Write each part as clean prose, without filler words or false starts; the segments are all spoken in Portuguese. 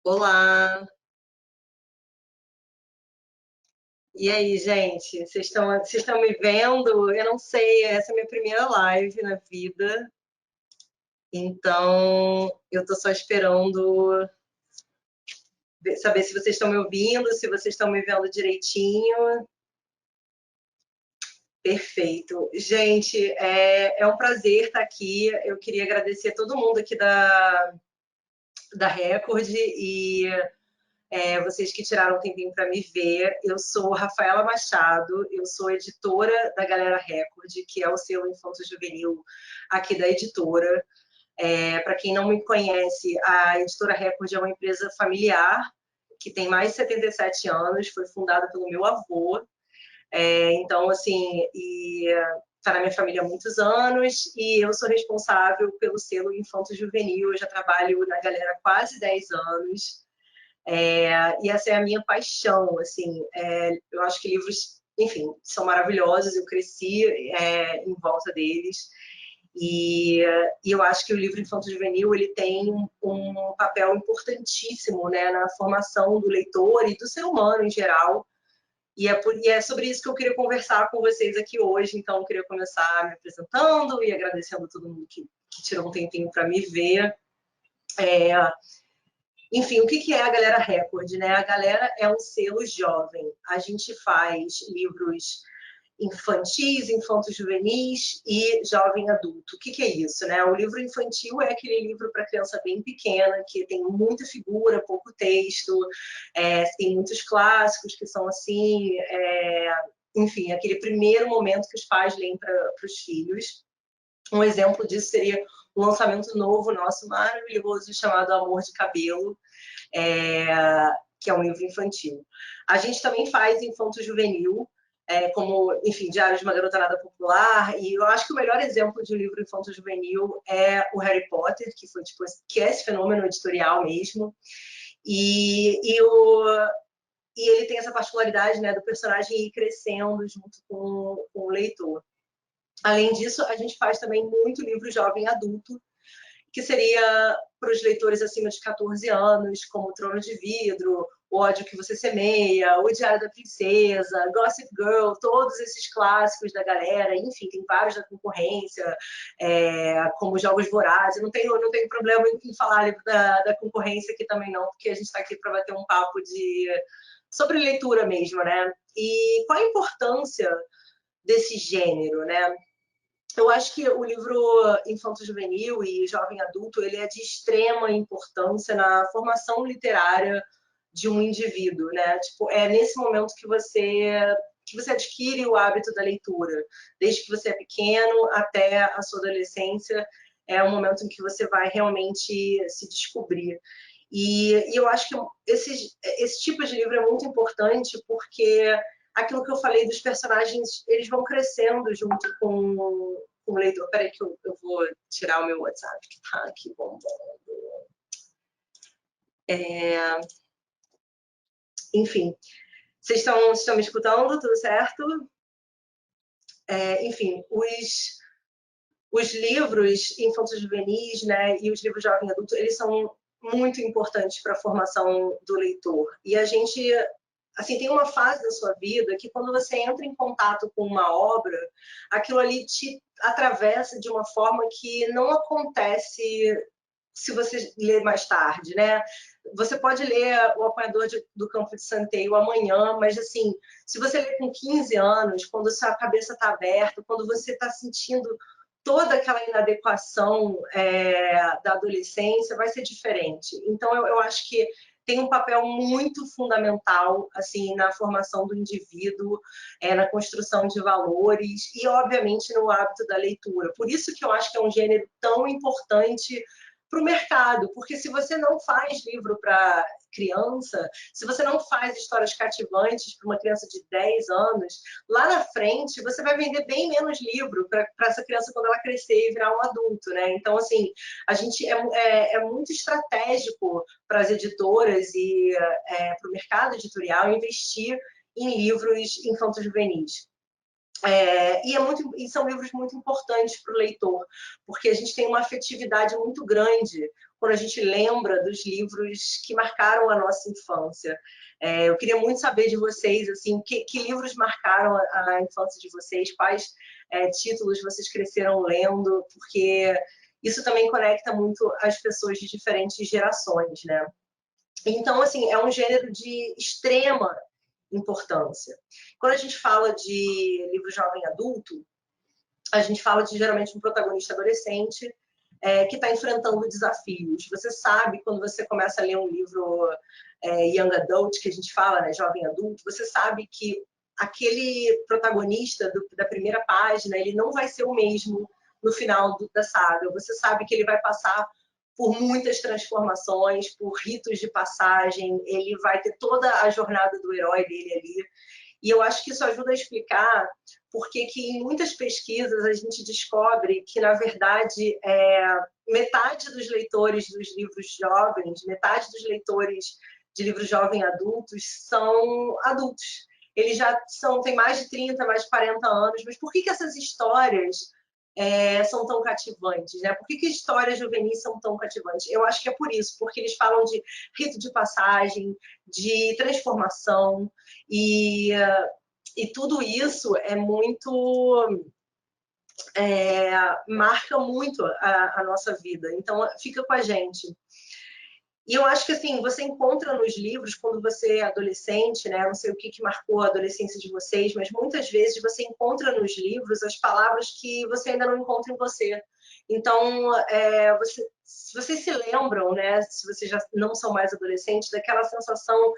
Olá! E aí, gente? Vocês estão me vendo? Eu não sei, essa é a minha primeira live na vida, então eu tô só esperando saber se vocês estão me ouvindo, se vocês estão me vendo direitinho. Perfeito. Gente, é um prazer estar aqui. Eu queria agradecer a todo mundo aqui da Record e vocês que tiraram um tempinho para me ver. Eu sou Rafaela Machado, eu sou editora da Galera Record, que é o selo Infanto Juvenil aqui da editora. Para quem não me conhece, a Editora Record é uma empresa familiar que tem mais de 77 anos, foi fundada pelo meu avô. Então, assim, está na minha família há muitos anos e eu sou responsável pelo selo Infanto Juvenil. Eu já trabalho na Galera há quase 10 anos. E essa é a minha paixão, assim, eu acho que livros, enfim, são maravilhosos, eu cresci em volta deles, e eu acho que o livro infanto-juvenil ele tem um papel importantíssimo, né, na formação do leitor e do ser humano em geral, e é sobre isso que eu queria conversar com vocês aqui hoje. Então eu queria começar me apresentando e agradecendo a todo mundo que tirou um tempinho para me ver. É, Enfim, o que é a Galera Record, né? A Galera é um selo jovem. A gente faz livros infantis, infantos juvenis e jovem adulto. O que é isso, né? O livro infantil é aquele livro para criança bem pequena, que tem muita figura, pouco texto, tem muitos clássicos que são assim, enfim, aquele primeiro momento que os pais leem para os filhos. Um exemplo disso seria um lançamento novo nosso maravilhoso chamado Amor de Cabelo, é, que é um livro infantil. A gente também faz infanto-juvenil, como, enfim, Diário de uma Garota Nada Popular, e eu acho que o melhor exemplo de um livro infanto-juvenil é o Harry Potter, que foi tipo, que é esse fenômeno editorial mesmo, e ele tem essa particularidade, né, do personagem ir crescendo junto com o leitor. Além disso, a gente faz também muito livro jovem adulto, que seria para os leitores acima de 14 anos, como O Trono de Vidro, O Ódio que Você Semeia, O Diário da Princesa, Gossip Girl, todos esses clássicos da galera, enfim, tem vários da concorrência, como Jogos Vorazes. Não tenho problema em falar da concorrência aqui também não, porque a gente está aqui para bater um papo sobre leitura mesmo, né? E qual a importância desse gênero, né? Eu acho que o livro infanto-juvenil e jovem adulto ele é de extrema importância na formação literária de um indivíduo, né? Tipo, é nesse momento que você adquire o hábito da leitura, desde que você é pequeno até a sua adolescência, é um momento em que você vai realmente se descobrir. E eu acho que esse tipo de livro é muito importante porque aquilo que eu falei dos personagens, eles vão crescendo junto com o leitor. Peraí que eu vou tirar o meu WhatsApp, que tá aqui bombando. É, Enfim, vocês estão me escutando? Tudo certo? Enfim, os livros infantos juvenis, né, e os livros jovem adulto, eles são muito importantes para a formação do leitor. E a gente assim, tem uma fase da sua vida que quando você entra em contato com uma obra, aquilo ali te atravessa de uma forma que não acontece se você ler mais tarde, né? Você pode ler O Apanhador do Campo de Centeio amanhã, mas assim, se você ler com 15 anos, quando sua cabeça está aberta, quando você está sentindo toda aquela inadequação da adolescência, vai ser diferente. Então, eu acho que tem um papel muito fundamental assim na formação do indivíduo, na construção de valores e, obviamente, no hábito da leitura. Por isso que eu acho que é um gênero tão importante para o mercado, porque se você não faz livro para criança, se você não faz histórias cativantes para uma criança de 10 anos, lá na frente você vai vender bem menos livro para essa criança quando ela crescer e virar um adulto, né? Então, assim, a gente é muito estratégico para as editoras e para o mercado editorial investir em livros infanto-juvenis. E são livros muito importantes para o leitor, porque a gente tem uma afetividade muito grande quando a gente lembra dos livros que marcaram a nossa infância. Eu queria muito saber de vocês, assim, que livros marcaram a infância de vocês, quais títulos vocês cresceram lendo, porque isso também conecta muito as pessoas de diferentes gerações, né? Então, assim, é um gênero de extrema importância. Quando a gente fala de livro jovem adulto, a gente fala de geralmente um protagonista adolescente que está enfrentando desafios. Você sabe, quando você começa a ler um livro young adult, que a gente fala, né, jovem adulto, você sabe que aquele protagonista da primeira página, ele não vai ser o mesmo no final da saga. Você sabe que ele vai passar por muitas transformações, por ritos de passagem, ele vai ter toda a jornada do herói dele ali. E eu acho que isso ajuda a explicar porque que em muitas pesquisas a gente descobre que, na verdade, metade dos leitores dos livros jovens, metade dos leitores de livros jovem adultos são adultos. Eles já têm mais de 30, mais de 40 anos, mas por que essas histórias são tão cativantes, né? Por que histórias juvenis são tão cativantes? Eu acho que é por isso, porque eles falam de rito de passagem, de transformação, e tudo isso é muito marca muito a nossa vida. Então fica com a gente. E eu acho que assim, você encontra nos livros, quando você é adolescente, né? Não sei o que marcou a adolescência de vocês, mas muitas vezes você encontra nos livros as palavras que você ainda não encontra em você. Então, se vocês se lembram, né? Se vocês já não são mais adolescentes, daquela sensação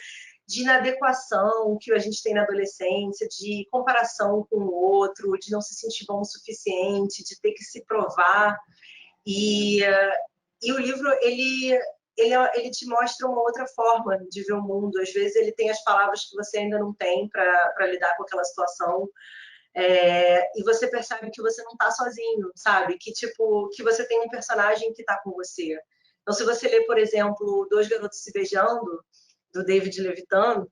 de inadequação que a gente tem na adolescência, de comparação com o outro, de não se sentir bom o suficiente, de ter que se provar. E o livro, ele te mostra uma outra forma de ver o mundo. Às vezes ele tem as palavras que você ainda não tem para lidar com aquela situação. E você percebe que você não está sozinho, sabe? Que, tipo, que você tem um personagem que está com você. Então, se você ler, por exemplo, Dois Garotos Se Beijando, do David Levitan,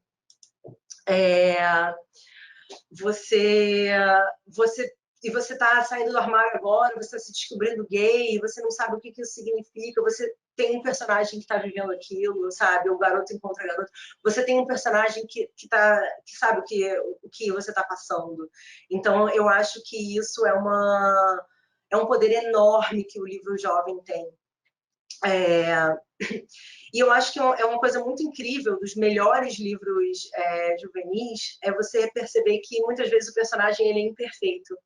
você está saindo do armário agora, você está se descobrindo gay, você não sabe o que isso significa, você tem um personagem que está vivendo aquilo, sabe? O garoto encontra garoto. Você tem um personagem que sabe o que você está passando. Então, eu acho que isso é um poder enorme que o livro jovem tem. E eu acho que é uma coisa muito incrível dos melhores livros juvenis, é você perceber que muitas vezes o personagem ele é imperfeito,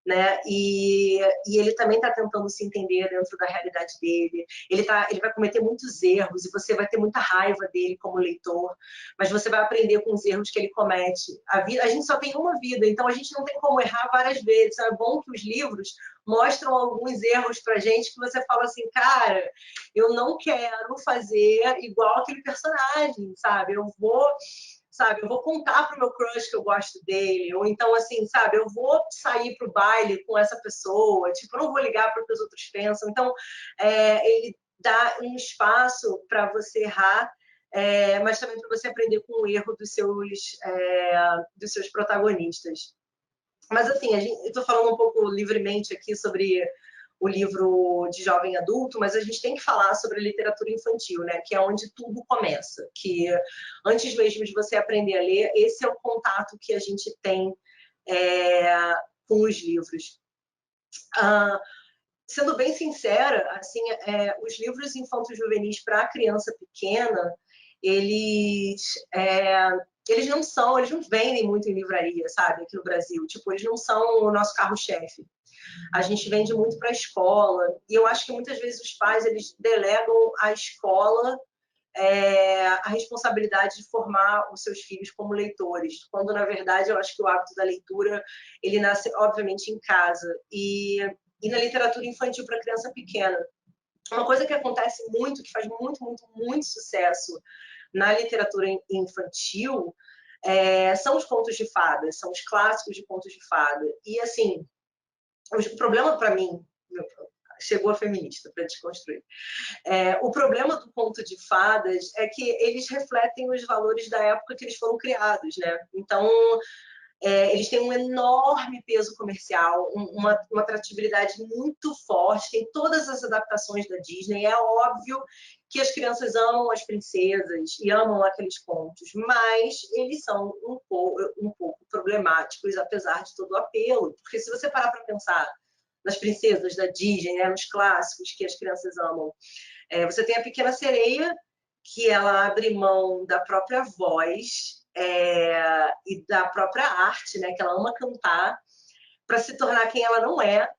né? E ele também está tentando se entender dentro da realidade dele. Ele vai cometer muitos erros e você vai ter muita raiva dele como leitor, mas você vai aprender com os erros que ele comete. A gente só tem uma vida, então a gente não tem como errar várias vezes. É bom que os livros mostram alguns erros pra gente que você fala assim, cara, eu não quero fazer igual aquele personagem, sabe? Eu vou contar pro meu crush que eu gosto dele, ou então, assim, sabe, eu vou sair pro baile com essa pessoa, tipo, eu não vou ligar para o que os outros pensam. Então, ele dá um espaço para você errar, mas também para você aprender com o erro dos seus protagonistas. Mas, assim, eu estou falando um pouco livremente aqui sobre o livro de jovem adulto, mas a gente tem que falar sobre a literatura infantil, né? Que é onde tudo começa. Que antes mesmo de você aprender a ler, esse é o contato que a gente tem com os livros. Sendo bem sincera, assim, os livros infanto-juvenis para a criança pequena, eles não vendem muito em livraria, sabe, aqui no Brasil. Tipo, eles não são o nosso carro-chefe. A gente vende muito para a escola, e eu acho que muitas vezes os pais eles delegam à escola a responsabilidade de formar os seus filhos como leitores, quando na verdade eu acho que o hábito da leitura ele nasce obviamente em casa e na literatura infantil para criança pequena. Uma coisa que acontece muito, que faz muito, muito, muito sucesso na literatura infantil são os contos de fadas, são os clássicos de contos de fada. E assim, o problema para mim, chegou a feminista para desconstruir. O problema do conto de fadas é que eles refletem os valores da época que eles foram criados, né? Então, Eles têm um enorme peso comercial, uma atratividade muito forte, tem todas as adaptações da Disney. É óbvio que as crianças amam as princesas e amam aqueles contos, mas eles são um pouco problemáticos, apesar de todo o apelo. Porque se você parar para pensar nas princesas da Disney, né, nos clássicos que as crianças amam, você tem a Pequena Sereia, que ela abre mão da própria voz e da própria arte, né, que ela ama cantar, para se tornar quem ela não é,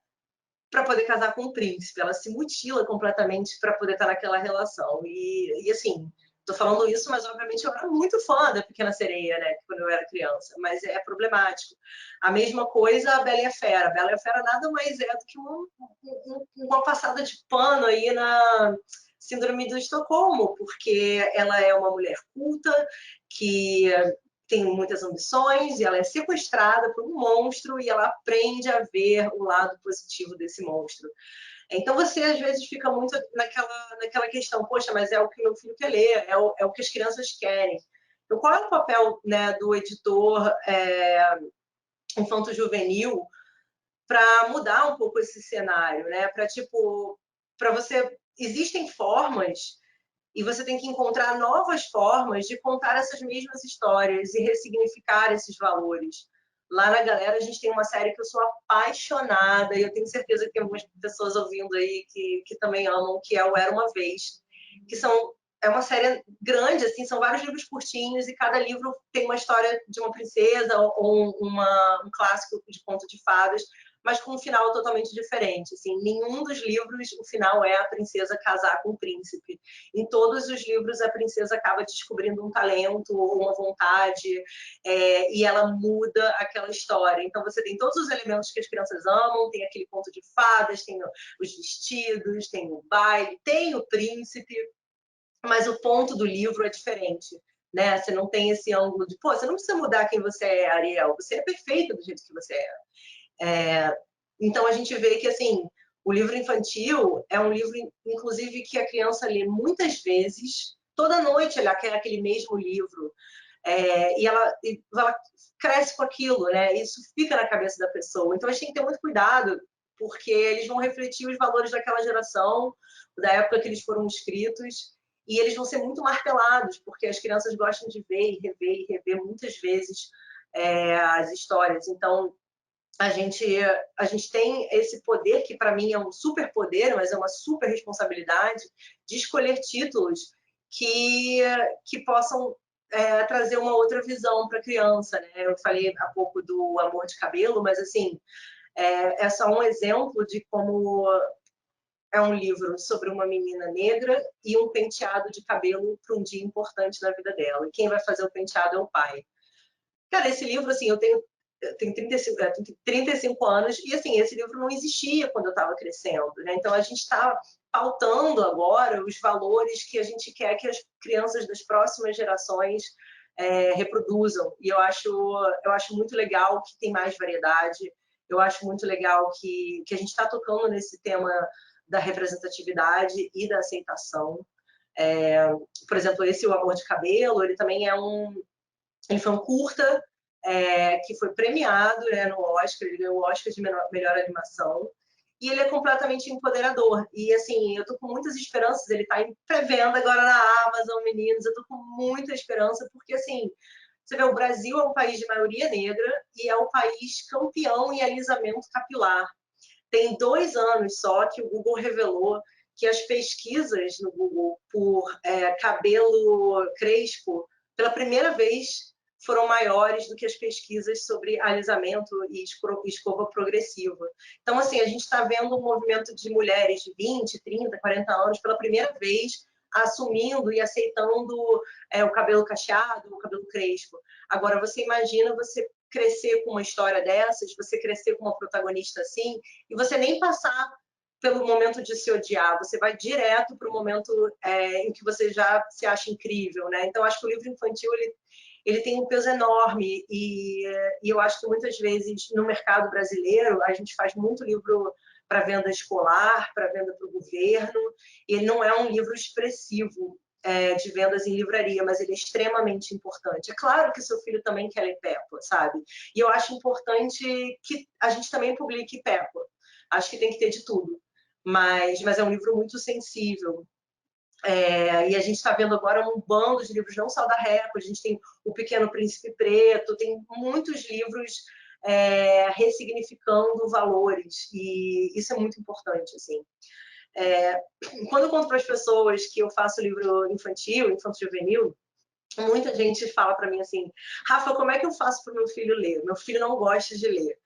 para poder casar com o príncipe. Ela se mutila completamente para poder estar naquela relação. E assim, tô falando isso, mas obviamente eu era muito fã da Pequena Sereia, né, quando eu era criança, mas é problemático. A mesma coisa a Bela e a Fera. A Bela e a Fera nada mais é do que uma passada de pano aí na Síndrome do Estocolmo, porque ela é uma mulher culta que tem muitas ambições e ela é sequestrada por um monstro e ela aprende a ver o lado positivo desse monstro. Então você às vezes fica muito naquela questão, poxa, mas é o que meu filho quer ler, é o que as crianças querem. Então qual é o papel, né, do editor infanto-juvenil para mudar um pouco esse cenário, né? Para você, existem formas e você tem que encontrar novas formas de contar essas mesmas histórias e ressignificar esses valores. Lá na Galera, a gente tem uma série que eu sou apaixonada, e eu tenho certeza que tem algumas pessoas ouvindo aí que também amam, que é o Era Uma Vez, que é uma série grande, assim, são vários livros curtinhos, e cada livro tem uma história de uma princesa ou um clássico de conto de fadas, mas com um final totalmente diferente. Assim, nenhum dos livros, o final é a princesa casar com o príncipe. Em todos os livros, a princesa acaba descobrindo um talento ou uma vontade, e ela muda aquela história. Então, você tem todos os elementos que as crianças amam, tem aquele conto de fadas, tem os vestidos, tem o baile, tem o príncipe, mas o ponto do livro é diferente. Né? Você não tem esse ângulo de, pô, você não precisa mudar quem você é, Ariel, você é perfeita do jeito que você é. Então a gente vê que assim o livro infantil é um livro, inclusive, que a criança lê muitas vezes, toda noite ela quer aquele mesmo livro, e ela cresce com aquilo, né? Isso fica na cabeça da pessoa. Então a gente tem que ter muito cuidado, porque eles vão refletir os valores daquela geração, da época que eles foram escritos, e eles vão ser muito martelados, porque as crianças gostam de ver e rever muitas vezes as histórias. Então a gente tem esse poder, que para mim é um super poder, mas é uma super responsabilidade, de escolher títulos que possam trazer uma outra visão para a criança. Né? Eu falei há pouco do Amor de Cabelo, mas assim, é só um exemplo de como é um livro sobre uma menina negra e um penteado de cabelo para um dia importante na vida dela. E quem vai fazer o penteado é o pai. Cara, esse livro, assim, eu tenho 35 anos, e assim, esse livro não existia quando eu estava crescendo, né? Então a gente está pautando agora os valores que a gente quer que as crianças das próximas gerações reproduzam. E eu acho muito legal que tem mais variedade, eu acho muito legal que a gente está tocando nesse tema da representatividade e da aceitação. Por exemplo, esse O Amor de Cabelo, ele também ele foi um curta que foi premiado, né, no Oscar, ele ganhou o Oscar de melhor animação, e ele é completamente empoderador. E assim, eu tô com muitas esperanças, ele tá em pré-venda agora na Amazon, meninos, eu tô com muita esperança, porque assim, você vê, o Brasil é um país de maioria negra e é o país campeão em alisamento capilar. Tem 2 anos só que o Google revelou que as pesquisas no Google por cabelo crespo, pela primeira vez, foram maiores do que as pesquisas sobre alisamento e escova progressiva. Então, assim, a gente está vendo um movimento de mulheres de 20, 30, 40 anos pela primeira vez assumindo e aceitando o cabelo cacheado, o cabelo crespo. Agora, você imagina você crescer com uma história dessas, você crescer com uma protagonista assim, e você nem passar pelo momento de se odiar, você vai direto para o momento em que você já se acha incrível, né? Então, acho que o livro infantil, ele tem um peso enorme, e eu acho que muitas vezes no mercado brasileiro a gente faz muito livro para venda escolar, para venda para o governo, e ele não é um livro expressivo de vendas em livraria, mas ele é extremamente importante. É claro que seu filho também quer ler Peppa, sabe? E eu acho importante que a gente também publique Peppa. Acho que tem que ter de tudo. Mas é um livro muito sensível. E a gente está vendo agora um bando de livros, não só da Record, a gente tem O Pequeno Príncipe Preto, tem muitos livros ressignificando valores, e isso é muito importante, assim. Quando eu conto para as pessoas que eu faço livro infantil, infanto-juvenil, muita gente fala para mim assim, Rafa, como é que eu faço para o meu filho ler? Meu filho não gosta de ler.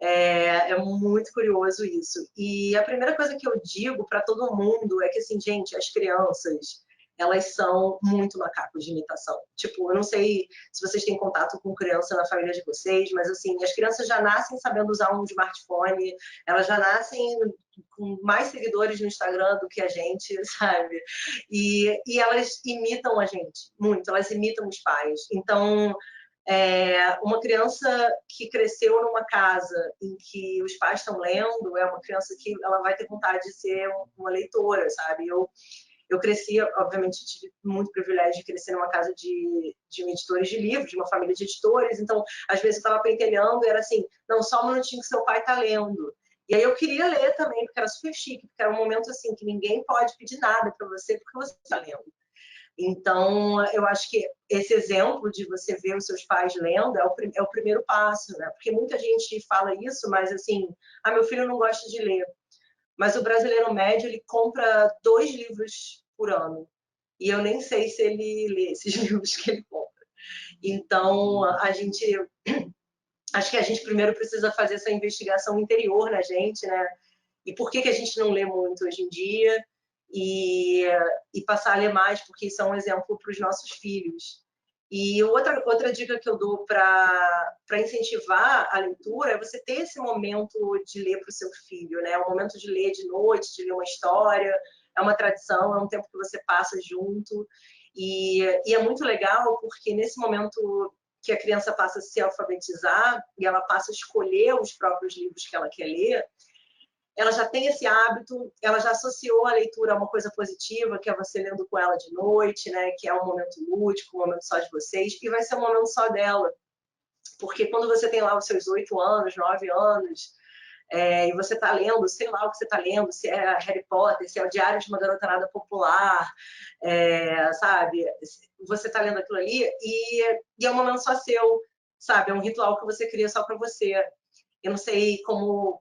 É muito curioso isso. E a primeira coisa que eu digo para todo mundo é que, assim, gente, as crianças, elas são muito macacos de imitação. Tipo, eu não sei se vocês têm contato com criança na família de vocês, mas, assim, as crianças já nascem sabendo usar um smartphone, elas já nascem com mais seguidores no Instagram do que a gente, sabe? E elas imitam a gente, muito, elas imitam os pais. Então, uma criança que cresceu numa casa em que os pais estão lendo é uma criança que ela vai ter vontade de ser uma leitora, sabe? Eu cresci, obviamente, tive muito privilégio de crescer numa casa de editores de livros, de uma família de editores, então, às vezes, eu estava pentelhando e era assim, não, só um minutinho que seu pai está lendo. E aí eu queria ler também, porque era super chique, porque era um momento assim que ninguém pode pedir nada para você porque você está lendo. Então, eu acho que esse exemplo de você ver os seus pais lendo é o primeiro passo, né? Porque muita gente fala isso, mas assim, meu filho não gosta de ler. Mas o brasileiro médio, ele compra 2 livros por ano. E eu nem sei se ele lê esses livros que ele compra. Então, acho que a gente primeiro precisa fazer essa investigação interior na gente, né? E por que a gente não lê muito hoje em dia? E passar a ler mais, porque isso é um exemplo para os nossos filhos. E outra dica que eu dou para incentivar a leitura é você ter esse momento de ler para o seu filho, né? Um momento de ler de noite, de ler uma história, é uma tradição, é um tempo que você passa junto. E é muito legal porque nesse momento que a criança passa a se alfabetizar e ela passa a escolher os próprios livros que ela quer ler, ela já tem esse hábito, ela já associou a leitura a uma coisa positiva, que é você lendo com ela de noite, né? Que é um momento lúdico, um momento só de vocês, e vai ser um momento só dela. Porque quando você tem lá os seus 8 anos, 9 anos, e você está lendo, sei lá o que você está lendo, se é Harry Potter, se é o Diário de uma Garotada Popular, sabe? Você está lendo aquilo ali e é um momento só seu, sabe? É um ritual que você cria só para você. Eu não sei como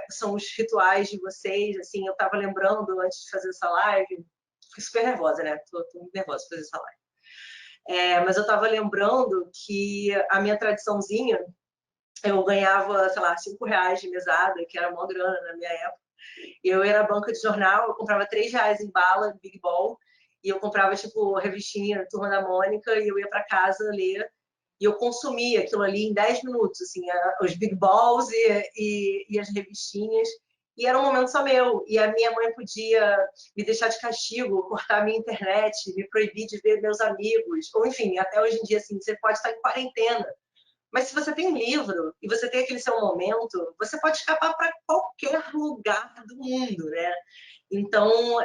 são os rituais de vocês, assim, eu estava lembrando antes de fazer essa live, fiquei super nervosa, né? Tô muito nervosa para fazer essa live. Mas eu estava lembrando que a minha tradiçãozinha, eu ganhava, sei lá, R$ 5 de mesada, que era uma grana na minha época. Eu ia na banca de jornal, eu comprava R$ 3 em bala, Big Ball, e eu comprava, tipo, revistinha Turma da Mônica, e eu ia para casa ler, e eu consumia aquilo ali em 10 minutos, assim, os Big Balls e as revistinhas, e era um momento só meu. E a minha mãe podia me deixar de castigo, cortar a minha internet, me proibir de ver meus amigos, ou enfim, até hoje em dia, assim, você pode estar em quarentena, mas se você tem um livro e você tem aquele seu momento, você pode escapar para qualquer lugar do mundo, né? Então,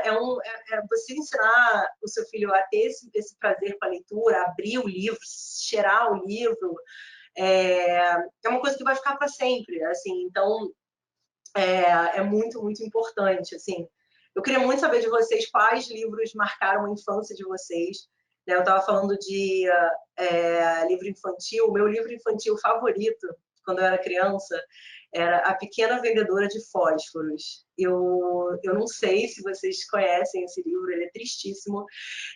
você ensinar o seu filho a ter esse prazer com a leitura, abrir o livro, cheirar o livro, é uma coisa que vai ficar para sempre, assim. Então, é muito, muito importante, assim. Eu queria muito saber de vocês quais livros marcaram a infância de vocês. Né? Eu estava falando de livro infantil. O meu livro infantil favorito, quando eu era criança, era A Pequena Vendedora de Fósforos. Eu não sei se vocês conhecem esse livro, ele é tristíssimo.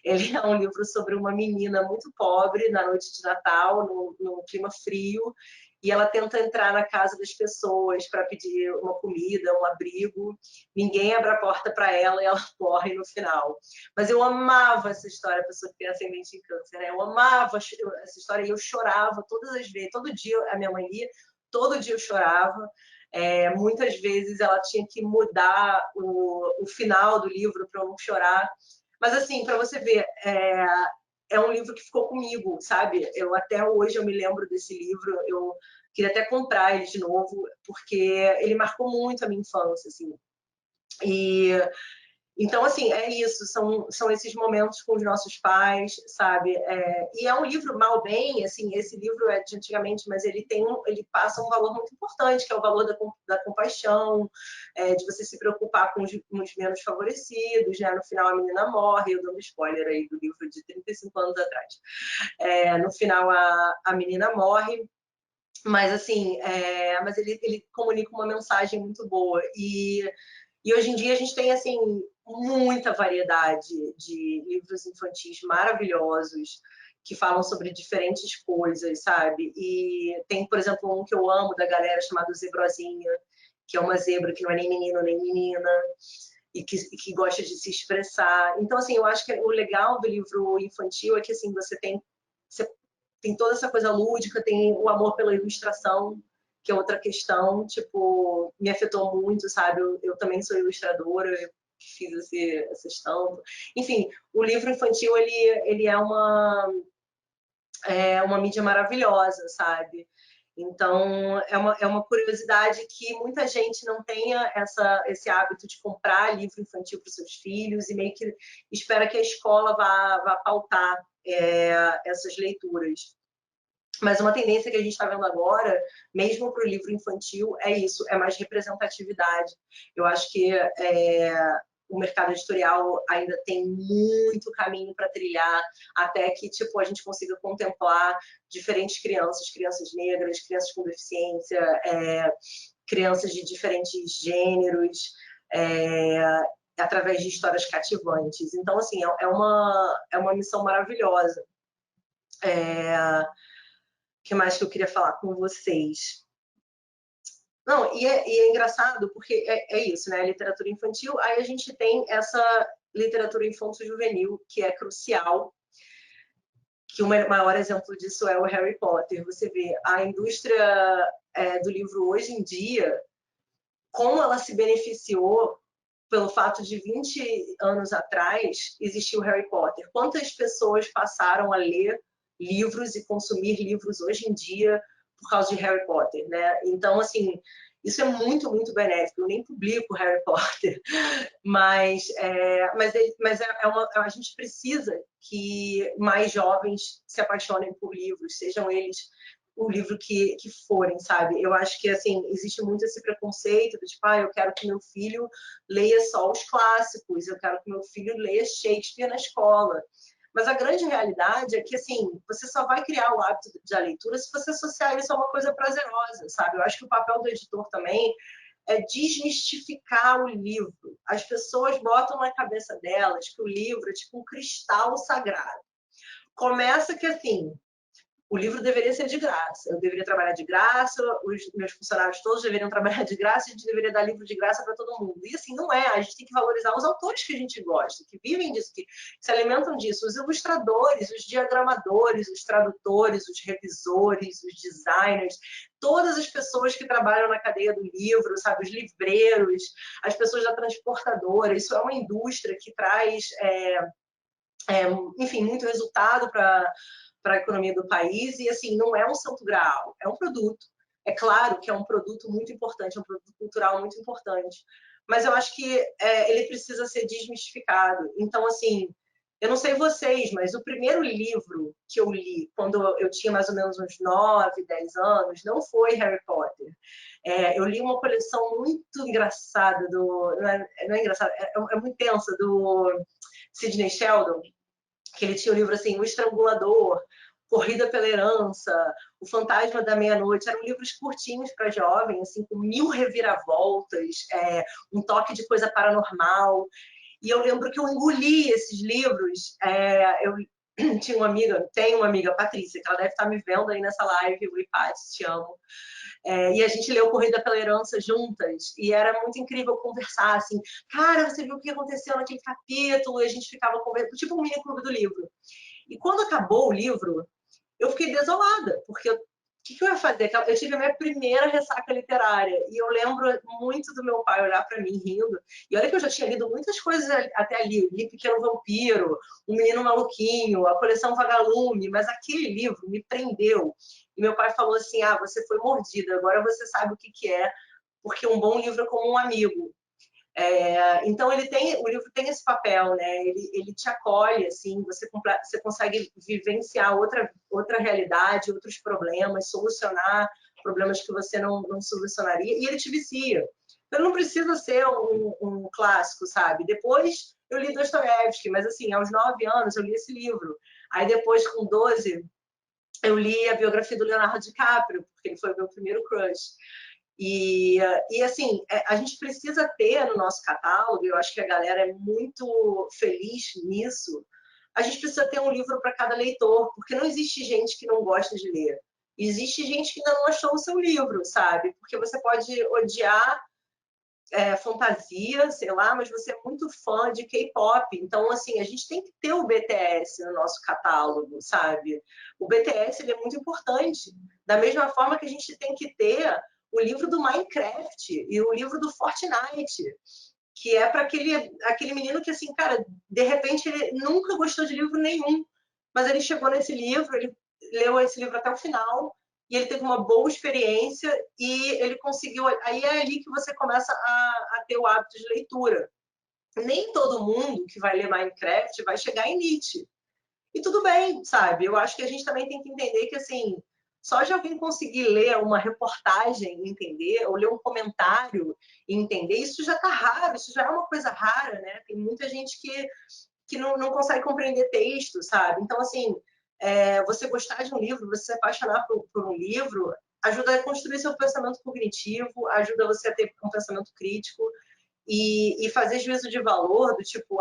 Ele é um livro sobre uma menina muito pobre na noite de Natal, num clima frio, e ela tenta entrar na casa das pessoas para pedir uma comida, um abrigo. Ninguém abre a porta para ela e ela morre no final. Mas eu amava essa história, a pessoa que tem ascendente em câncer, né? Eu amava essa história e eu chorava todas as vezes. Todo dia a minha mãe ia, todo dia eu chorava. Muitas vezes ela tinha que mudar o final do livro para eu não chorar. Mas assim, para você ver, é um livro que ficou comigo, sabe? Até hoje eu me lembro desse livro, eu queria até comprar ele de novo, porque ele marcou muito a minha infância, assim. E Então, assim, é isso, são esses momentos com os nossos pais, sabe? E é um livro, mal bem, assim, esse livro é de antigamente, mas ele passa um valor muito importante, que é o valor da compaixão, de você se preocupar com os menos favorecidos, né? No final a menina morre, eu dando spoiler aí do livro de 35 anos atrás. No final a menina morre, mas assim, mas ele comunica uma mensagem muito boa. E hoje em dia a gente tem assim muita variedade de livros infantis maravilhosos que falam sobre diferentes coisas, sabe? E tem, por exemplo, um que eu amo da galera chamado Zebrozinha, que é uma zebra que não é nem menino nem menina e que gosta de se expressar. Então, assim, eu acho que o legal do livro infantil é que assim você tem toda essa coisa lúdica, tem o amor pela ilustração, que é outra questão, tipo, me afetou muito, sabe? Eu também sou ilustradora, eu fiz essa estampa. Enfim, o livro infantil, ele é uma mídia maravilhosa, sabe? Então, é uma curiosidade que muita gente não tenha esse hábito de comprar livro infantil para os seus filhos e meio que espera que a escola vá pautar essas leituras. Mas uma tendência que a gente está vendo agora, mesmo para o livro infantil, é isso, é mais representatividade. Eu acho que o mercado editorial ainda tem muito caminho para trilhar, até que tipo, a gente consiga contemplar diferentes crianças negras, crianças com deficiência, crianças de diferentes gêneros, através de histórias cativantes. Então, assim, é uma missão maravilhosa. O que mais que eu queria falar com vocês? Não, e é engraçado porque é isso, né? A literatura infantil, aí a gente tem essa literatura infanto-juvenil, que é crucial, que o maior exemplo disso é o Harry Potter. Você vê a indústria do livro hoje em dia, como ela se beneficiou pelo fato de 20 anos atrás existir o Harry Potter. Quantas pessoas passaram a ler livros e consumir livros hoje em dia por causa de Harry Potter, né? Então, assim, isso é muito, muito benéfico. Eu nem publico Harry Potter, mas a gente precisa que mais jovens se apaixonem por livros, sejam eles o livro que forem, sabe? Eu acho que, assim, existe muito esse preconceito do tipo, eu quero que meu filho leia só os clássicos, eu quero que meu filho leia Shakespeare na escola. Mas a grande realidade é que, assim, você só vai criar o hábito da leitura se você associar isso a uma coisa prazerosa, sabe? Eu acho que o papel do editor também é desmistificar o livro. As pessoas botam na cabeça delas que o livro é tipo um cristal sagrado. Começa que, assim, o livro deveria ser de graça. Eu deveria trabalhar de graça, os meus funcionários todos deveriam trabalhar de graça, a gente deveria dar livro de graça para todo mundo. E assim, não é. A gente tem que valorizar os autores que a gente gosta, que vivem disso, que se alimentam disso. Os ilustradores, os diagramadores, os tradutores, os revisores, os designers, todas as pessoas que trabalham na cadeia do livro, sabe? Os livreiros, as pessoas da transportadora. Isso é uma indústria que traz, enfim, muito resultado para a economia do país e, assim, não é um santo graal, é um produto. É claro que é um produto muito importante, é um produto cultural muito importante, mas eu acho que ele precisa ser desmistificado. Então, assim, eu não sei vocês, mas o primeiro livro que eu li quando eu tinha mais ou menos uns 9, 10 anos, não foi Harry Potter. Eu li uma coleção muito engraçada, não é engraçada, é muito tensa, do Sidney Sheldon, que ele tinha o livro assim, O Estrangulador, Corrida pela Herança, O Fantasma da Meia-Noite. Eram livros curtinhos para jovem, assim, com 1000 reviravoltas, um toque de coisa paranormal. E eu lembro que eu engoli esses livros. Eu tinha uma amiga, tenho uma amiga, Patrícia, que ela deve estar me vendo aí nessa live. Oi, Paty, te amo. E a gente leu Corrida pela Herança juntas, e era muito incrível conversar, assim, cara, você viu o que aconteceu naquele capítulo? E a gente ficava conversando, tipo um mini clube do livro. E quando acabou o livro, eu fiquei desolada, porque o que eu ia fazer? Eu tive a minha primeira ressaca literária, e eu lembro muito do meu pai olhar para mim rindo, e olha que eu já tinha lido muitas coisas até ali, li Pequeno Vampiro, O Menino Maluquinho, a coleção Vagalume, mas aquele livro me prendeu. E meu pai falou assim, você foi mordida, agora você sabe o que é, porque um bom livro é como um amigo. Então o livro tem esse papel, né? Ele te acolhe, assim, você consegue vivenciar outra realidade, outros problemas, solucionar problemas que você não solucionaria, e ele te vicia. Então não precisa ser um clássico, sabe? Depois eu li Dostoiévski, mas assim, aos 9 anos eu li esse livro. Aí depois, com 12, eu li a biografia do Leonardo DiCaprio, porque ele foi o meu primeiro crush. E assim, a gente precisa ter no nosso catálogo, eu acho que a galera é muito feliz nisso, a gente precisa ter um livro para cada leitor, porque não existe gente que não gosta de ler. Existe gente que ainda não achou o seu livro, sabe? Porque você pode odiar fantasia, sei lá, mas você é muito fã de K-pop. Então, assim, a gente tem que ter o BTS no nosso catálogo, sabe? O BTS ele é muito importante. Da mesma forma que a gente tem que ter o livro do Minecraft e o livro do Fortnite, que é para aquele menino que, assim, cara, de repente ele nunca gostou de livro nenhum, mas ele chegou nesse livro, ele leu esse livro até o final, e ele teve uma boa experiência e ele conseguiu. Aí é ali que você começa a ter o hábito de leitura. Nem todo mundo que vai ler Minecraft vai chegar em Nietzsche. E tudo bem, sabe? Eu acho que a gente também tem que entender que, assim, só de alguém conseguir ler uma reportagem e entender, ou ler um comentário e entender, isso já tá raro, isso já é uma coisa rara, né? Tem muita gente que não consegue compreender texto, sabe? Então, assim, você gostar de um livro, você se apaixonar por um livro, ajuda a construir seu pensamento cognitivo, ajuda você a ter um pensamento crítico e fazer juízo de valor, do tipo,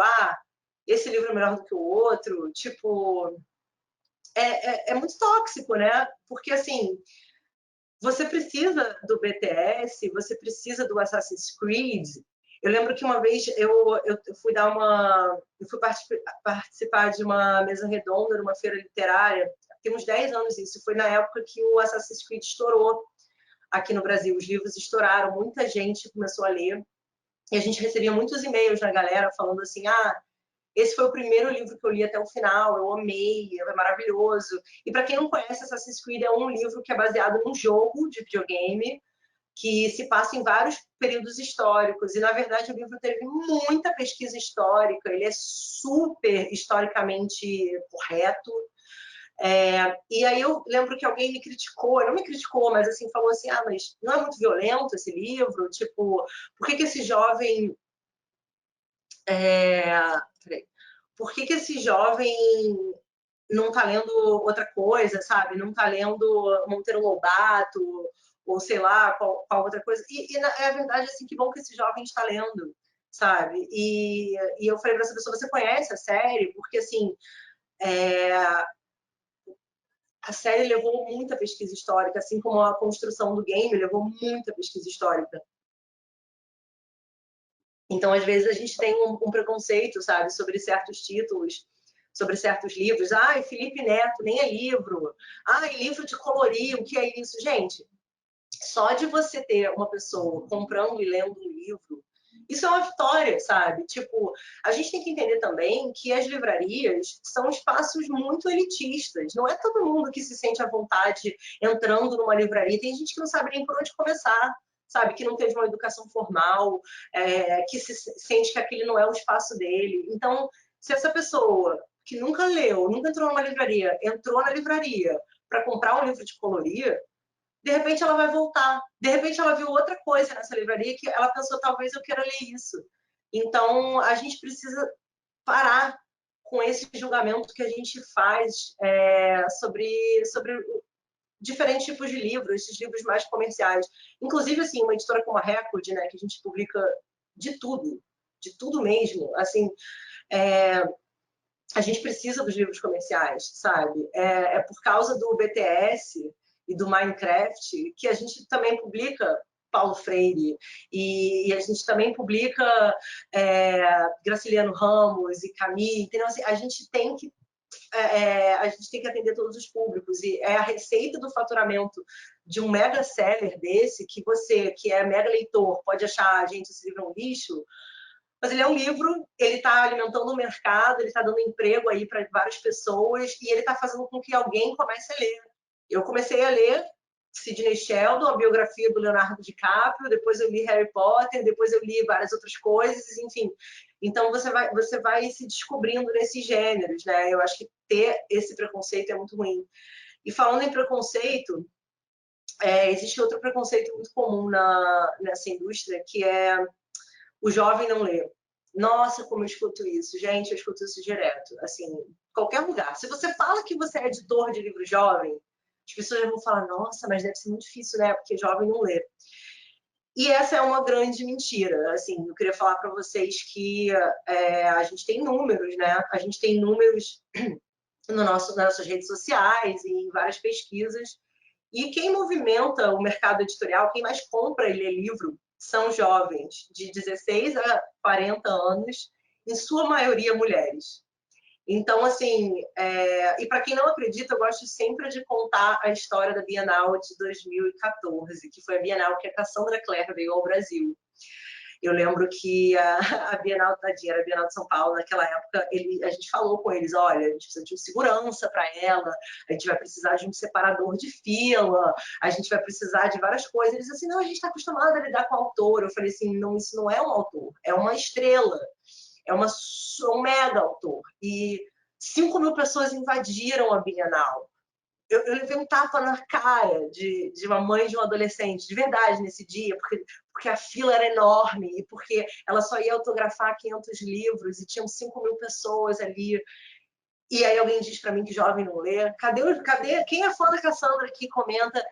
esse livro é melhor do que o outro, tipo, é muito tóxico, né? Porque, assim, você precisa do BTS, você precisa do Assassin's Creed. Eu lembro que uma vez eu fui participar de uma mesa redonda numa feira literária, tem uns 10 anos isso, foi na época que o Assassin's Creed estourou aqui no Brasil, os livros estouraram, muita gente começou a ler, e a gente recebia muitos e-mails da galera falando assim, esse foi o primeiro livro que eu li até o final, eu amei, é maravilhoso. E para quem não conhece, Assassin's Creed é um livro que é baseado num jogo de videogame que se passa em vários períodos históricos. E, na verdade, o livro teve muita pesquisa histórica, ele é super historicamente correto. E aí eu lembro que alguém me criticou, não me criticou, mas assim, falou assim, mas não é muito violento esse livro? Tipo, por que esse jovem... Peraí. Por que esse jovem não está lendo outra coisa, sabe? Não está lendo Monteiro Lobato, ou sei lá, qual outra coisa. É verdade, assim, que bom que esse jovem está lendo, sabe? E eu falei para essa pessoa, você conhece a série? Porque, assim, a série levou muita pesquisa histórica, assim como a construção do game levou muita pesquisa histórica. Então, às vezes, a gente tem um preconceito, sabe, sobre certos títulos, sobre certos livros. Felipe Neto, nem é livro. Livro de colorir, o que é isso? Gente, só de você ter uma pessoa comprando e lendo um livro, isso é uma vitória, sabe? Tipo, a gente tem que entender também que as livrarias são espaços muito elitistas. Não é todo mundo que se sente à vontade entrando numa livraria. Tem gente que não sabe nem por onde começar, sabe? Que não teve uma educação formal, que se sente que aquele não é o espaço dele. Então, se essa pessoa que nunca leu, nunca entrou numa livraria, entrou na livraria para comprar um livro de colorir, de repente ela vai voltar. De repente ela viu outra coisa nessa livraria que ela pensou, talvez eu queira ler isso. Então, a gente precisa parar com esse julgamento que a gente faz sobre diferentes tipos de livros, esses livros mais comerciais. Inclusive, assim, uma editora como a Record, né, que a gente publica de tudo mesmo. Assim, a gente precisa dos livros comerciais, sabe? É por causa do BTS e do Minecraft que a gente também publica Paulo Freire e a gente também publica Graciliano Ramos e Camus. Então, assim, a gente tem que atender todos os públicos e é a receita do faturamento de um mega seller desse que você, que é mega leitor, pode achar, gente, esse livro é um lixo, mas ele é um livro, ele está alimentando o mercado, ele está dando emprego aí para várias pessoas e ele está fazendo com que alguém comece a ler. Eu comecei a ler Sidney Sheldon, a biografia do Leonardo DiCaprio, depois eu li Harry Potter, depois eu li várias outras coisas, enfim. Então você vai se descobrindo nesses gêneros, né? Eu acho que ter esse preconceito é muito ruim. E falando em preconceito, existe outro preconceito muito comum nessa indústria, que é o jovem não lê. Nossa, como eu escuto isso. Gente, eu escuto isso direto. Assim, qualquer lugar. Se você fala que você é editor de livro jovem, as pessoas vão falar, nossa, mas deve ser muito difícil, né? Porque jovem não lê. E essa é uma grande mentira. Assim, eu queria falar para vocês que a gente tem números, né? A gente tem números nas nossas redes sociais e em várias pesquisas. E quem movimenta o mercado editorial, quem mais compra e lê livro, são jovens de 16 a 40 anos, em sua maioria mulheres. Então, assim, e para quem não acredita, eu gosto sempre de contar a história da Bienal de 2014, que foi a Bienal que a Cassandra Clare veio ao Brasil. Eu lembro que a Bienal, tadinha, era a Bienal de São Paulo, naquela época, a gente falou com eles, olha, a gente precisa de um segurança para ela, a gente vai precisar de um separador de fila, a gente vai precisar de várias coisas. Eles assim, não, a gente está acostumado a lidar com autor. Eu falei assim, não, isso não é um autor, é uma estrela, é um mega autor. E 5.000 pessoas invadiram a Bienal. Eu levei um tapa na cara de uma mãe de um adolescente, de verdade, nesse dia, porque a fila era enorme e porque ela só ia autografar 500 livros e tinham 5.000 pessoas ali. E aí alguém diz para mim que jovem não lê. Cadê? Quem é fã da Cassandra que comenta?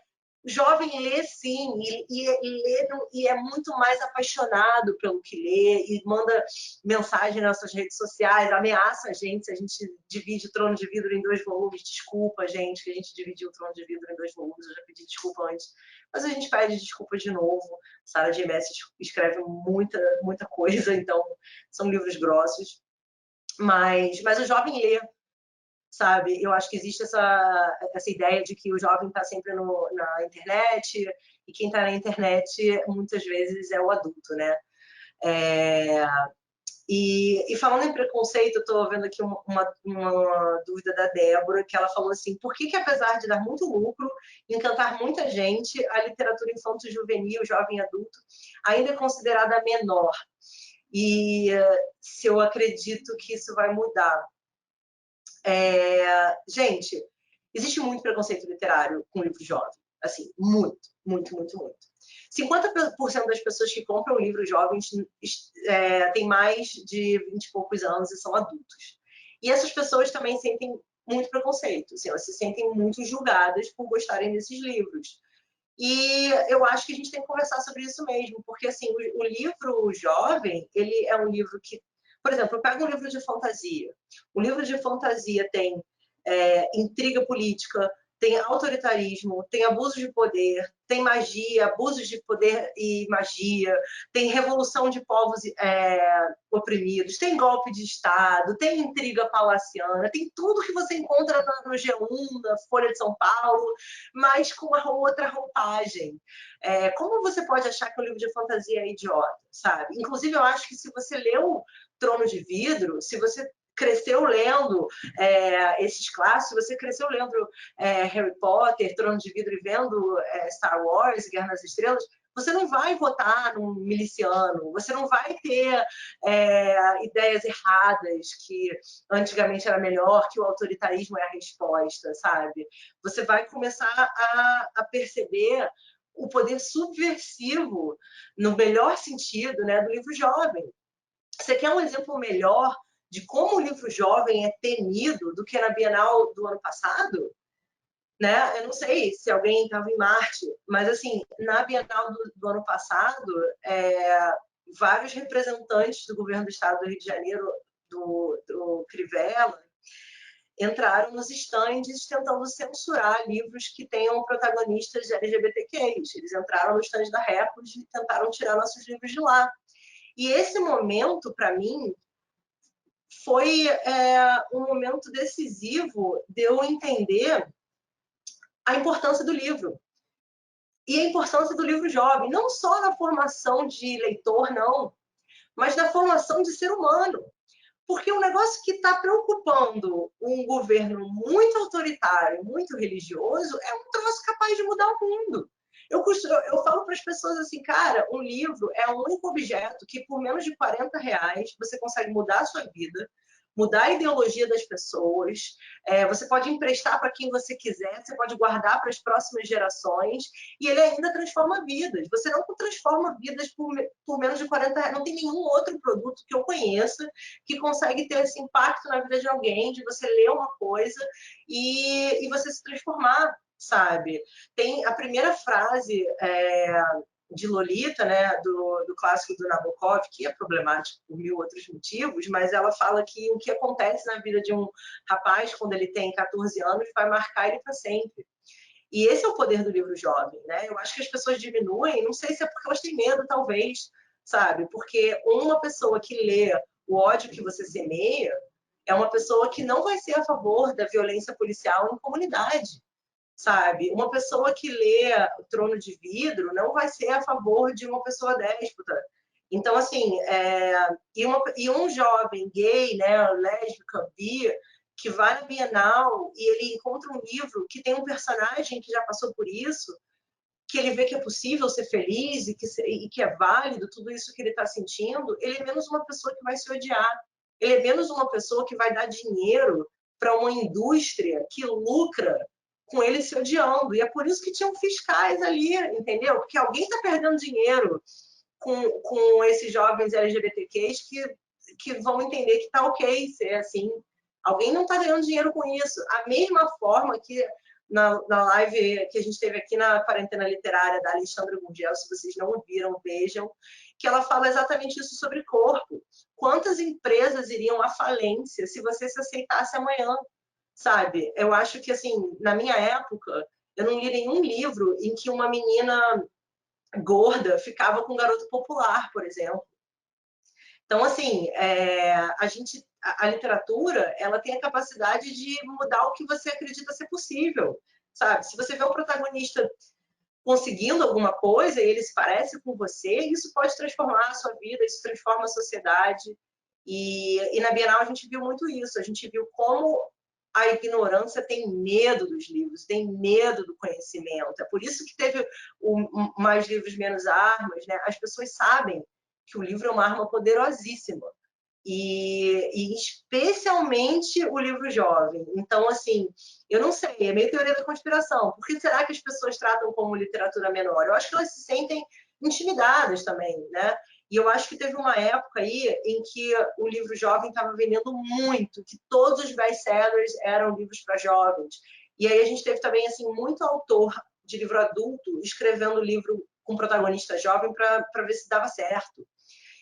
Jovem lê sim, e é muito mais apaixonado pelo que lê, e manda mensagem nas suas redes sociais, ameaça a gente se a gente divide o Trono de Vidro em 2 volumes. Desculpa, gente, que a gente dividiu o Trono de Vidro em 2 volumes, eu já pedi desculpa antes, mas a gente pede desculpa de novo. Sarah J. Maas escreve muita coisa, então são livros grossos, mas o jovem lê, sabe? Eu acho que existe essa ideia de que o jovem está sempre na internet, e quem está na internet muitas vezes é o adulto, né? E falando em preconceito, eu estou vendo aqui uma dúvida da Débora, que ela falou assim, por que apesar de dar muito lucro, encantar muita gente, a literatura infanto-juvenil, jovem e adulto, ainda é considerada menor? E se eu acredito que isso vai mudar? Gente, existe muito preconceito literário com livro jovem. Assim, muito. 50% das pessoas que compram livros jovens têm mais de 20 e poucos anos e são adultos. E essas pessoas também sentem muito preconceito. Assim, elas se sentem muito julgadas por gostarem desses livros. E eu acho que a gente tem que conversar sobre isso mesmo, porque assim, o livro jovem, ele é um livro que, por exemplo, eu pego um livro de fantasia. O livro de fantasia tem intriga política, tem autoritarismo, tem abuso de poder, tem magia, abusos de poder e magia, tem revolução de povos oprimidos, tem golpe de Estado, tem intriga palaciana, tem tudo que você encontra no G1, na Folha de São Paulo, mas com uma outra roupagem. Como você pode achar que um livro de fantasia é idiota, sabe? Inclusive, eu acho que se você leu Trono de Vidro, se você cresceu lendo esses clássicos, você cresceu lendo Harry Potter, Trono de Vidro e vendo Star Wars, Guerra nas Estrelas, você não vai votar num miliciano, você não vai ter ideias erradas que antigamente era melhor, que o autoritarismo é a resposta, sabe? Você vai começar a perceber o poder subversivo, no melhor sentido, né, do livro jovem. Você quer um exemplo melhor de como o livro jovem é temido do que na Bienal do ano passado? Né? Eu não sei se alguém estava em Marte, mas assim, na Bienal do ano passado, vários representantes do governo do estado do Rio de Janeiro, do Crivella, entraram nos estandes tentando censurar livros que tenham protagonistas LGBTQIs. Eles entraram no estande da Record e tentaram tirar nossos livros de lá. E esse momento, para mim, foi um momento decisivo de eu entender a importância do livro. E a importância do livro jovem, não só na formação de leitor, não, mas na formação de ser humano. Porque um negócio que está preocupando um governo muito autoritário, muito religioso, é um troço capaz de mudar o mundo. Eu falo para as pessoas assim, cara, um livro é um único objeto que por menos de R$ 40 você consegue mudar a sua vida, mudar a ideologia das pessoas, você pode emprestar para quem você quiser, você pode guardar para as próximas gerações, e ele ainda transforma vidas. Você não transforma vidas por menos de R$ 40, não tem nenhum outro produto que eu conheça que consegue ter esse impacto na vida de alguém, de você ler uma coisa e você se transformar, sabe? Tem a primeira frase de Lolita, né, do clássico do Nabokov, que é problemático por mil outros motivos, mas ela fala que o que acontece na vida de um rapaz quando ele tem 14 anos vai marcar ele para sempre. E esse é o poder do livro jovem, né? Eu acho que as pessoas diminuem, não sei se é porque elas têm medo, talvez, sabe? Porque uma pessoa que lê O Ódio que Você Semeia é uma pessoa que não vai ser a favor da violência policial em comunidade, sabe? Uma pessoa que lê O Trono de Vidro não vai ser a favor de uma pessoa déspota. Então, assim, e um jovem gay, né, lésbica, bi, que vai na Bienal e ele encontra um livro que tem um personagem que já passou por isso, que ele vê que é possível ser feliz e que é válido tudo isso que ele está sentindo, ele é menos uma pessoa que vai se odiar. Ele é menos uma pessoa que vai dar dinheiro para uma indústria que lucra com ele se odiando. E é por isso que tinham fiscais ali, entendeu? Porque alguém está perdendo dinheiro com esses jovens LGBTQs que vão entender que está ok ser assim. Alguém não está ganhando dinheiro com isso. A mesma forma que na live que a gente teve aqui na quarentena literária da Alexandra Gurgel, se vocês não viram, vejam, que ela fala exatamente isso sobre corpo. Quantas empresas iriam à falência se você se aceitasse amanhã, sabe? Eu acho que, assim, na minha época, eu não li nenhum livro em que uma menina gorda ficava com um garoto popular, por exemplo. Então, assim, a literatura, ela tem a capacidade de mudar o que você acredita ser possível, sabe? Se você vê um protagonista conseguindo alguma coisa e ele se parece com você, isso pode transformar a sua vida, isso transforma a sociedade. E na Bienal a gente viu muito isso, a gente viu como a ignorância tem medo dos livros, tem medo do conhecimento. É por isso que teve o Mais Livros, Menos Armas, né? As pessoas sabem que o livro é uma arma poderosíssima. E especialmente o livro jovem. Então, assim, eu não sei, é meio teoria da conspiração. Por que será que as pessoas tratam como literatura menor? Eu acho que elas se sentem intimidadas também, né? E eu acho que teve uma época aí em que o livro jovem estava vendendo muito, que todos os best-sellers eram livros para jovens. E aí a gente teve também, assim, muito autor de livro adulto escrevendo livro com protagonista jovem para ver se dava certo.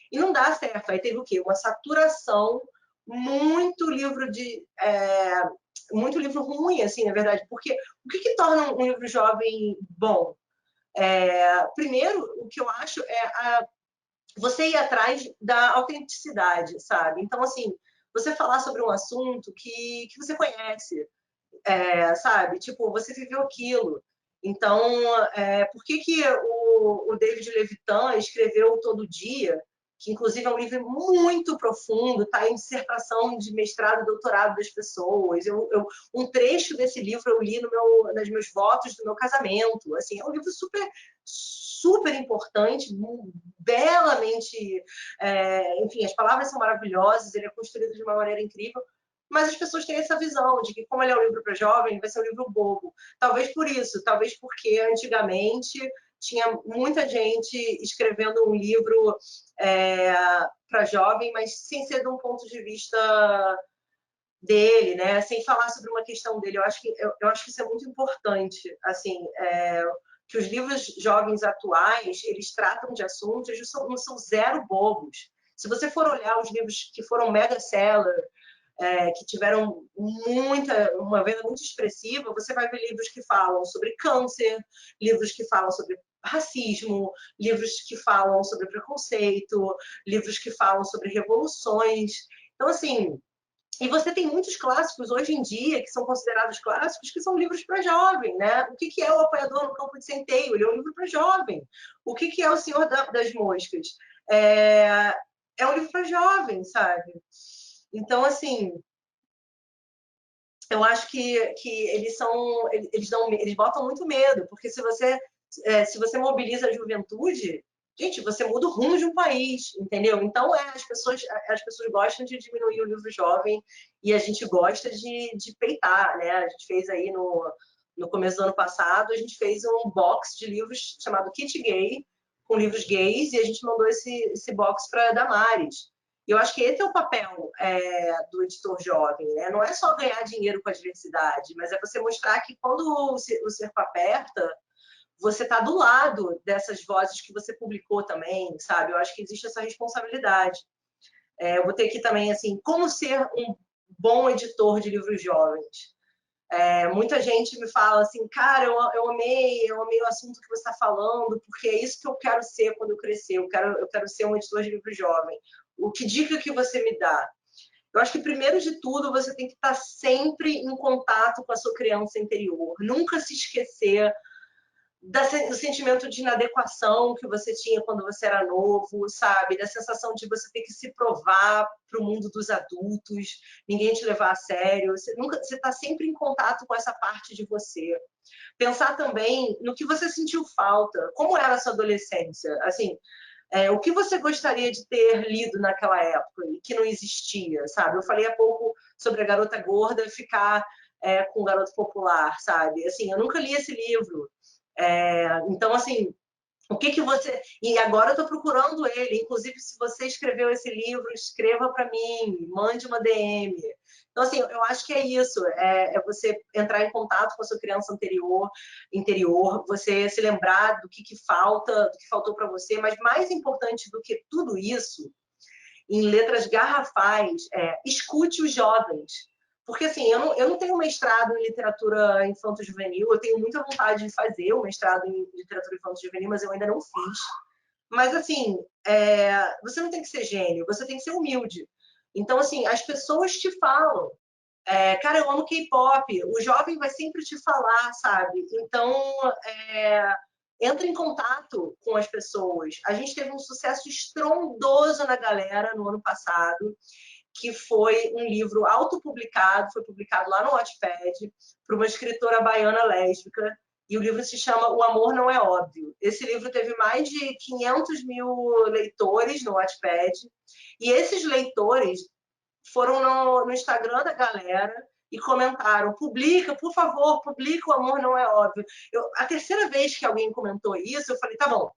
E não dá certo. Aí teve o quê? Uma saturação, muito livro muito livro ruim, assim, na verdade. Porque o que torna um livro jovem bom? Primeiro, o que eu acho você ir atrás da autenticidade, sabe? Então, assim, você falar sobre um assunto que você conhece, sabe? Tipo, você viveu aquilo. Então, por que o David Levitan escreveu Todo Dia, que inclusive é um livro muito profundo, está em dissertação de mestrado e doutorado das pessoas. Um trecho desse livro eu li nos meus votos do meu casamento. Assim, é um livro super, super importante, belamente... enfim, as palavras são maravilhosas, ele é construído de uma maneira incrível, mas as pessoas têm essa visão de que, como ele é um livro para jovem, vai ser um livro bobo. Talvez por isso, talvez porque antigamente tinha muita gente escrevendo um livro para jovem, mas sem ser de um ponto de vista dele, né? Sem falar sobre uma questão dele. Eu acho que isso é muito importante, assim, que os livros jovens atuais, eles tratam de assuntos, eles não são zero bobos. Se você for olhar os livros que foram mega-seller, que tiveram uma venda muito expressiva, você vai ver livros que falam sobre câncer, livros que falam sobre racismo, livros que falam sobre preconceito, livros que falam sobre revoluções. Então, assim, e você tem muitos clássicos hoje em dia que são considerados clássicos, que são livros para jovem, né? O que é O Apanhador no Campo de Centeio? Ele é um livro para jovem. O que é O Senhor das Moscas? É um livro para jovem, sabe? Então, assim, eu acho que eles botam muito medo, porque se você mobiliza a juventude, gente, você muda o rumo de um país, entendeu? Então, as pessoas gostam de diminuir o livro jovem e a gente gosta de peitar, né? A gente fez aí no começo do ano passado, a gente fez um box de livros chamado Kit Gay, com livros gays, e a gente mandou esse box para a Damares. E eu acho que esse é o papel do editor jovem, né? Não é só ganhar dinheiro com a diversidade, mas é você mostrar que quando o cerco aperta, você está do lado dessas vozes que você publicou também, sabe? Eu acho que existe essa responsabilidade. Eu botei aqui também, assim, como ser um bom editor de livros jovens. Muita gente me fala assim, cara, eu amei o assunto que você está falando, porque é isso que eu quero ser quando eu crescer, eu quero ser um editor de livro jovem. Que dica que você me dá? Eu acho que, primeiro de tudo, você tem que estar sempre em contato com a sua criança interior. Nunca se esquecer do sentimento de inadequação que você tinha quando você era novo, sabe? Da sensação de você ter que se provar para o mundo dos adultos, ninguém te levar a sério. Você está sempre em contato com essa parte de você. Pensar também no que você sentiu falta, como era a sua adolescência, assim, o que você gostaria de ter lido naquela época e que não existia, sabe? Eu falei há pouco sobre a garota gorda ficar com o garoto popular, sabe? Assim, eu nunca li esse livro. Então, assim, o que você... E agora eu estou procurando ele. Inclusive, se você escreveu esse livro, escreva para mim, mande uma DM. Então, assim, eu acho que é isso. É você entrar em contato com a sua criança interior, você se lembrar do que falta, do que faltou para você. Mas mais importante do que tudo isso, em letras garrafais, escute os jovens. Porque, assim, eu não tenho mestrado em literatura infanto-juvenil, eu tenho muita vontade de fazer o mestrado em literatura infanto-juvenil, mas eu ainda não fiz. Mas, assim, você não tem que ser gênio, você tem que ser humilde. Então, assim, as pessoas te falam. Cara, eu amo K-pop, o jovem vai sempre te falar, sabe? Então, entra em contato com as pessoas. A gente teve um sucesso estrondoso na galera no ano passado, que foi um livro autopublicado, foi publicado lá no Wattpad, por uma escritora baiana lésbica, e o livro se chama O Amor Não É Óbvio. Esse livro teve mais de 500 mil leitores no Wattpad, e esses leitores foram no Instagram da galera e comentaram, publica, por favor, publica, O Amor Não É Óbvio. A terceira vez que alguém comentou isso, eu falei, tá bom,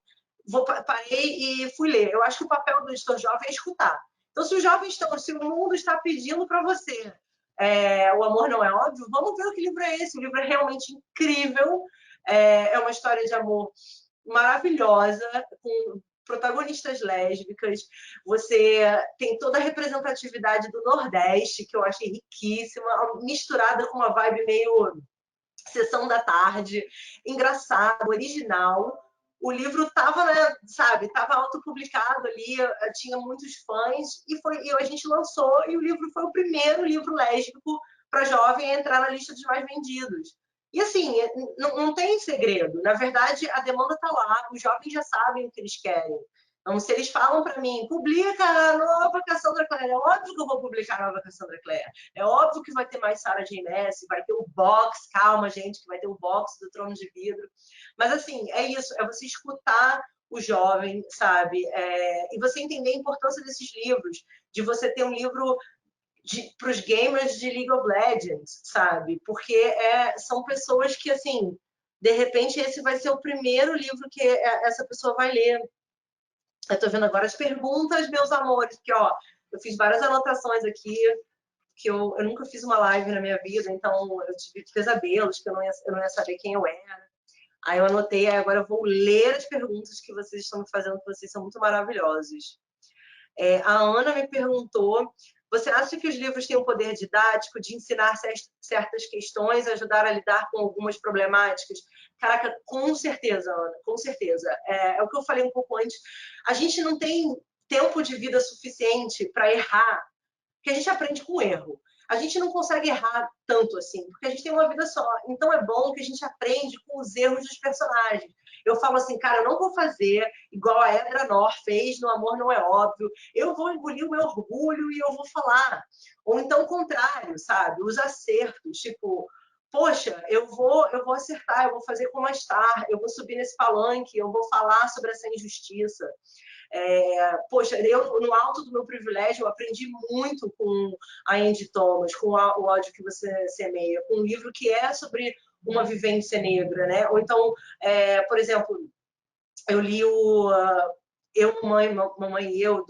parei e fui ler. Eu acho que o papel do editor jovem é escutar. Então, se o mundo está pedindo para você O Amor Não É Óbvio, vamos ver que livro é esse. O livro é realmente incrível, é uma história de amor maravilhosa, com protagonistas lésbicas, você tem toda a representatividade do Nordeste, que eu achei riquíssima, misturada com uma vibe meio sessão da tarde, engraçado, original. O livro estava, né, sabe, estava autopublicado ali, tinha muitos fãs, e a gente lançou, e o livro foi o primeiro livro lésbico para jovem a entrar na lista dos mais vendidos. E assim, não tem segredo. Na verdade, a demanda está lá, os jovens já sabem o que eles querem. Então, se eles falam para mim, publica a nova Cassandra Clare, é óbvio que eu vou publicar a nova Cassandra Clare. É óbvio que vai ter mais Sarah J. Maas, vai ter o box, calma, gente, que vai ter o box do Trono de Vidro. Mas, assim, é isso, é você escutar o jovem, sabe? E você entender a importância desses livros, de você ter um livro para os gamers de League of Legends, sabe? Porque são pessoas que, assim, de repente esse vai ser o primeiro livro que essa pessoa vai ler. Eu estou vendo agora as perguntas, meus amores, porque, ó, eu fiz várias anotações aqui, que eu nunca fiz uma live na minha vida, então eu tive pesadelos, que eu não ia saber quem eu era. Aí eu anotei, aí agora eu vou ler as perguntas que vocês estão me fazendo, que vocês são muito maravilhosos. A Ana me perguntou, você acha que os livros têm um poder didático de ensinar certas questões, ajudar a lidar com algumas problemáticas? Caraca, com certeza, Ana, com certeza. É o que eu falei um pouco antes. A gente não tem tempo de vida suficiente para errar, porque a gente aprende com erro. A gente não consegue errar tanto assim, porque a gente tem uma vida só. Então é bom que a gente aprende com os erros dos personagens. eu falo assim, cara, eu não vou fazer igual a Edra Nor fez no Amor Não É Óbvio, eu vou engolir o meu orgulho e eu vou falar. Ou então o contrário, sabe? Os acertos, tipo, poxa, eu vou acertar, eu vou fazer como a Star, eu vou subir nesse palanque, eu vou falar sobre essa injustiça. Poxa, eu, no alto do meu privilégio, eu aprendi muito com a Andy Thomas, com o ódio que você semeia, com um livro que é sobre uma vivência negra, né? Ou então, por exemplo, eu li o Eu, Mamãe e Eu,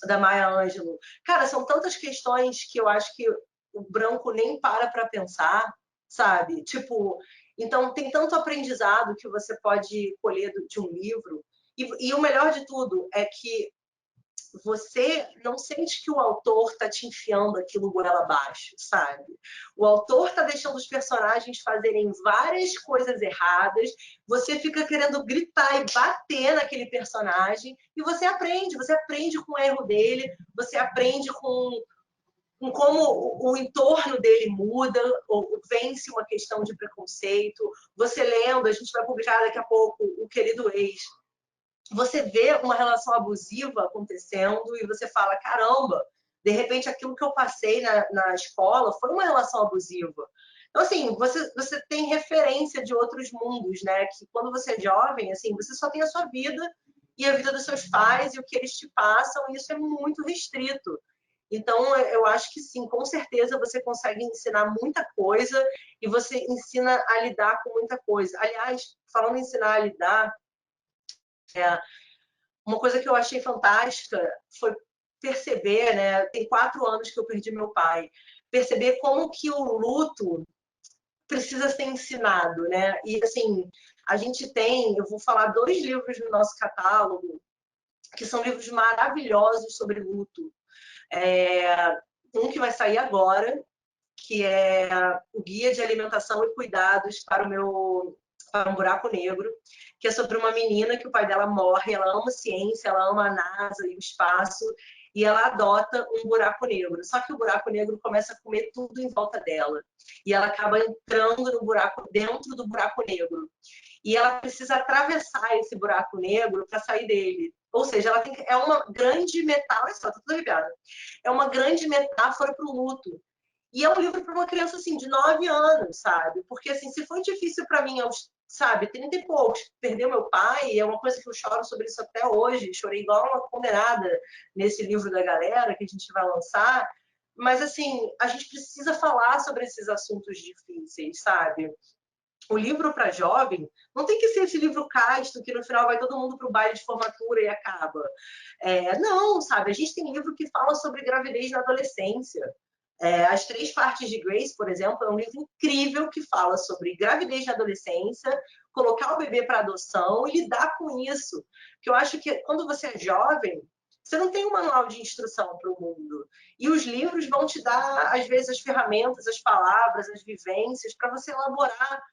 da Maya Angelou. Cara, são tantas questões que eu acho que o branco nem para pensar, sabe? Tipo, então tem tanto aprendizado que você pode colher de um livro. E o melhor de tudo é que você não sente que o autor está te enfiando aquilo goela abaixo, sabe? O autor está deixando os personagens fazerem várias coisas erradas, você fica querendo gritar e bater naquele personagem, e você aprende com o erro dele, você aprende com como o entorno dele muda, ou vence uma questão de preconceito. Você lendo, a gente vai publicar daqui a pouco o Querido Ex, você vê uma relação abusiva acontecendo e você fala, caramba, de repente aquilo que eu passei na escola foi uma relação abusiva. Então, assim, você tem referência de outros mundos, né? Que quando você é jovem, assim, você só tem a sua vida e a vida dos seus pais e o que eles te passam, e isso é muito restrito. Então, eu acho que sim, com certeza você consegue ensinar muita coisa e você ensina a lidar com muita coisa. Aliás, falando em ensinar a lidar, uma coisa que eu achei fantástica foi perceber, né? Tem 4 anos que eu perdi meu pai. Perceber como que o luto precisa ser ensinado, né? E assim, a gente tem, eu vou falar 2 livros no nosso catálogo, que são livros maravilhosos sobre luto. Um que vai sair agora, que é o Guia de Alimentação e Cuidados para um Buraco Negro, que é sobre uma menina que o pai dela morre, ela ama ciência, ela ama a NASA e o espaço, e ela adota um buraco negro. Só que o buraco negro começa a comer tudo em volta dela. E ela acaba entrando no buraco, dentro do buraco negro. E ela precisa atravessar esse buraco negro para sair dele. Ou seja, é uma grande metáfora, só, tô tudo arrepiada. É uma grande metáfora para o luto. E é um livro para uma criança assim de 9 anos, sabe? Porque assim, se foi difícil para mim aos, sabe, 30 e poucos, perder meu pai, é uma coisa que eu choro sobre isso até hoje, chorei igual uma condenada nesse livro da galera que a gente vai lançar. Mas assim, a gente precisa falar sobre esses assuntos difíceis, sabe? O livro para jovem não tem que ser esse livro casto que no final vai todo mundo para o baile de formatura e acaba. Não, sabe? A gente tem livro que fala sobre gravidez na adolescência. As 3 Partes de Grace, por exemplo, é um livro incrível que fala sobre gravidez na adolescência, colocar o bebê para adoção e lidar com isso. Porque eu acho que quando você é jovem, você não tem um manual de instrução para o mundo. E os livros vão te dar, às vezes, as ferramentas, as palavras, as vivências para você elaborar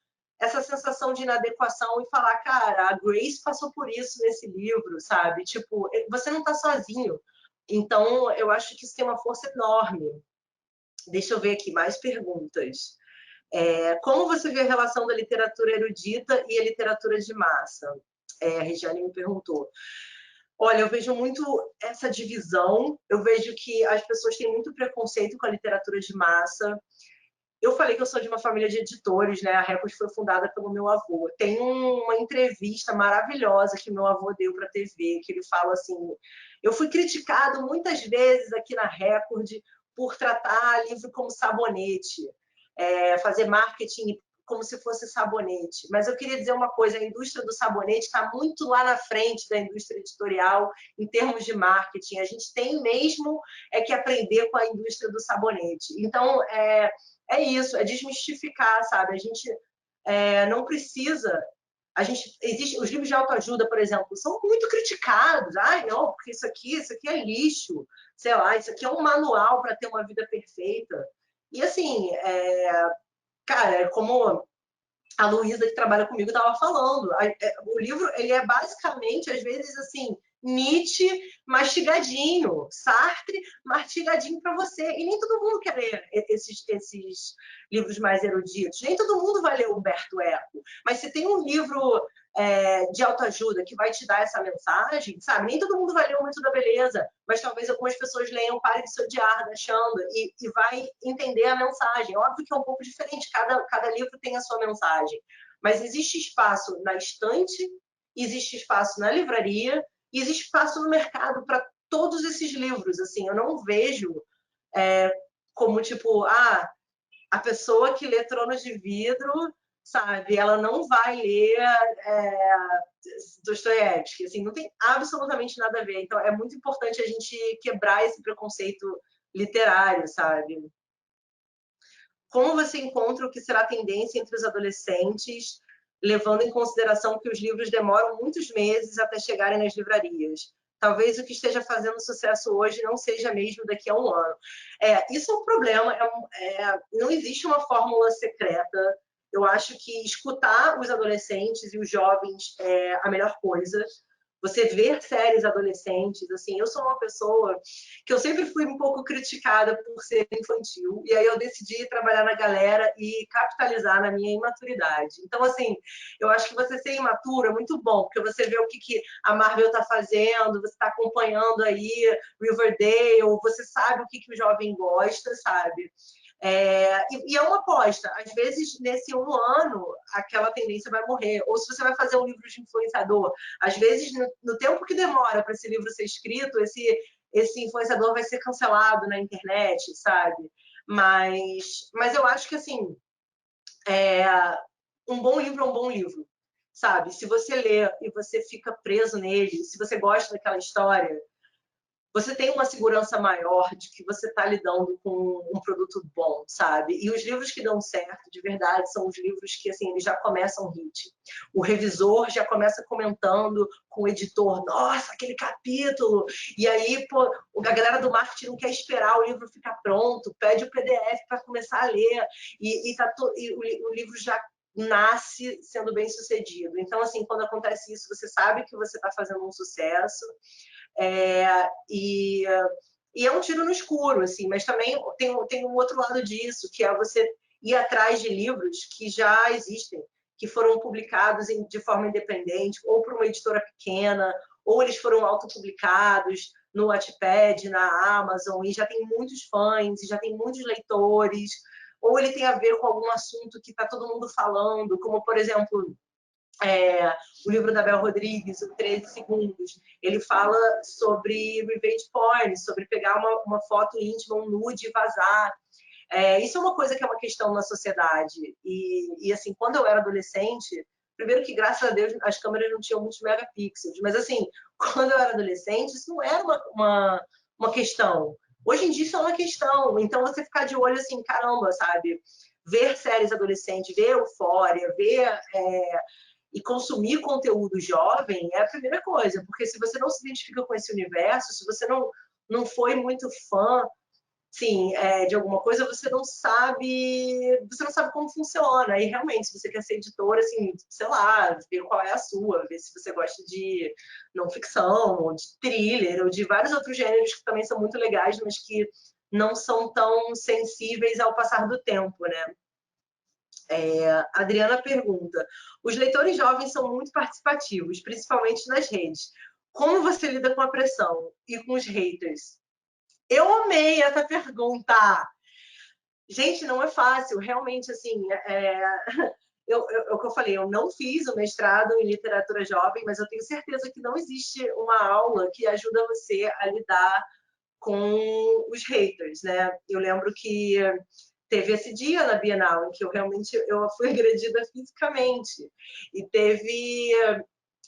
essa sensação de inadequação e falar, cara, a Grace passou por isso nesse livro, sabe? Tipo, você não está sozinho. Então, eu acho que isso tem uma força enorme. Deixa eu ver aqui mais perguntas. Como você vê a relação da literatura erudita e a literatura de massa? A Regiane me perguntou. Olha, eu vejo muito essa divisão. Eu vejo que as pessoas têm muito preconceito com a literatura de massa. Eu falei que eu sou de uma família de editores, né? A Record foi fundada pelo meu avô. Tem uma entrevista maravilhosa que meu avô deu para a TV, que ele fala assim: eu fui criticado muitas vezes aqui na Record por tratar livro como sabonete, fazer marketing como se fosse sabonete. Mas eu queria dizer uma coisa: a indústria do sabonete está muito lá na frente da indústria editorial em termos de marketing. A gente tem mesmo que aprender com a indústria do sabonete. Então, isso, é desmistificar, sabe? A gente não precisa. Os livros de autoajuda, por exemplo, são muito criticados. Ai, não, porque isso aqui é lixo, sei lá, isso aqui é um manual para ter uma vida perfeita. E assim, cara, como a Luísa, que trabalha comigo, estava falando, o livro ele é basicamente, às vezes, assim, Nietzsche mastigadinho, Sartre mastigadinho para você. E nem todo mundo quer ler esses livros mais eruditos, nem todo mundo vai ler Humberto Eco. Mas se tem um livro de autoajuda que vai te dar essa mensagem, sabe? Nem todo mundo vai ler o Mito da Beleza, mas talvez algumas pessoas leiam Pare de Se Odiar, da Chanda, e vai entender a mensagem. Óbvio que é um pouco diferente, cada livro tem a sua mensagem, mas existe espaço na estante, existe espaço na livraria, e existe espaço no mercado para todos esses livros. Assim, eu não vejo como, tipo, a pessoa que lê Tronos de Vidro, sabe, ela não vai ler Dostoiévski, assim, não tem absolutamente nada a ver. Então, é muito importante a gente quebrar esse preconceito literário, sabe? Como você encontra o que será tendência entre os adolescentes, levando em consideração que os livros demoram muitos meses até chegarem nas livrarias? Talvez o que esteja fazendo sucesso hoje não seja mesmo daqui a um ano. Isso é um problema. Não existe uma fórmula secreta. Eu acho que escutar os adolescentes e os jovens é a melhor coisa. Você ver séries adolescentes, assim, eu sou uma pessoa que eu sempre fui um pouco criticada por ser infantil, e aí eu decidi trabalhar na galera e capitalizar na minha imaturidade. Então, assim, eu acho que você ser imaturo é muito bom, porque você vê o que a Marvel tá fazendo, você tá acompanhando aí Riverdale, você sabe o que o jovem gosta, sabe? E é uma aposta. Às vezes, nesse um ano, aquela tendência vai morrer. Ou se você vai fazer um livro de influenciador, às vezes, no tempo que demora para esse livro ser escrito, esse influenciador vai ser cancelado na internet, sabe? Mas eu acho que, assim, um bom livro é um bom livro, sabe? Se você lê e você fica preso nele, se você gosta daquela história, você tem uma segurança maior de que você está lidando com um produto bom, sabe? E os livros que dão certo, de verdade, são os livros que, assim, eles já começam hit. O revisor já começa comentando com o editor, nossa, aquele capítulo! E aí, pô, a galera do marketing não quer esperar o livro ficar pronto, pede o PDF para começar a ler, e o livro já nasce sendo bem sucedido. Então, assim, quando acontece isso, você sabe que você está fazendo um sucesso, e é um tiro no escuro, assim, mas também tem um outro lado disso, que é você ir atrás de livros que já existem, que foram publicados de forma independente, ou por uma editora pequena, ou eles foram autopublicados no Wattpad, na Amazon, e já tem muitos fãs, e já tem muitos leitores, ou ele tem a ver com algum assunto que está todo mundo falando, como, por exemplo, o livro da Bel Rodrigues, o 13 Segundos, ele fala sobre revenge porn, sobre pegar uma foto íntima, um nude e vazar. Isso é uma coisa que é uma questão na sociedade. E assim, quando eu era adolescente, primeiro que, graças a Deus, as câmeras não tinham muitos megapixels, mas assim, quando eu era adolescente, isso não era uma questão. Hoje em dia isso é uma questão. Então você ficar de olho assim, caramba, sabe? Ver séries adolescentes, ver Eufória, ver e consumir conteúdo jovem é a primeira coisa, porque se você não se identifica com esse universo, se você não foi muito fã, sim, de alguma coisa, você não sabe como funciona. E realmente, se você quer ser editora, assim, sei lá, ver qual é a sua, ver se você gosta de não ficção, ou de thriller, ou de vários outros gêneros que também são muito legais, mas que não são tão sensíveis ao passar do tempo, né? A Adriana pergunta: os leitores jovens são muito participativos, principalmente nas redes. Como você lida com a pressão e com os haters? Eu amei essa pergunta. Gente, não é fácil. Realmente, assim, o que eu falei, eu não fiz o mestrado em literatura jovem, mas eu tenho certeza que não existe uma aula que ajuda você a lidar com os haters, né? Eu lembro que teve esse dia na Bienal em que eu fui agredida fisicamente, e teve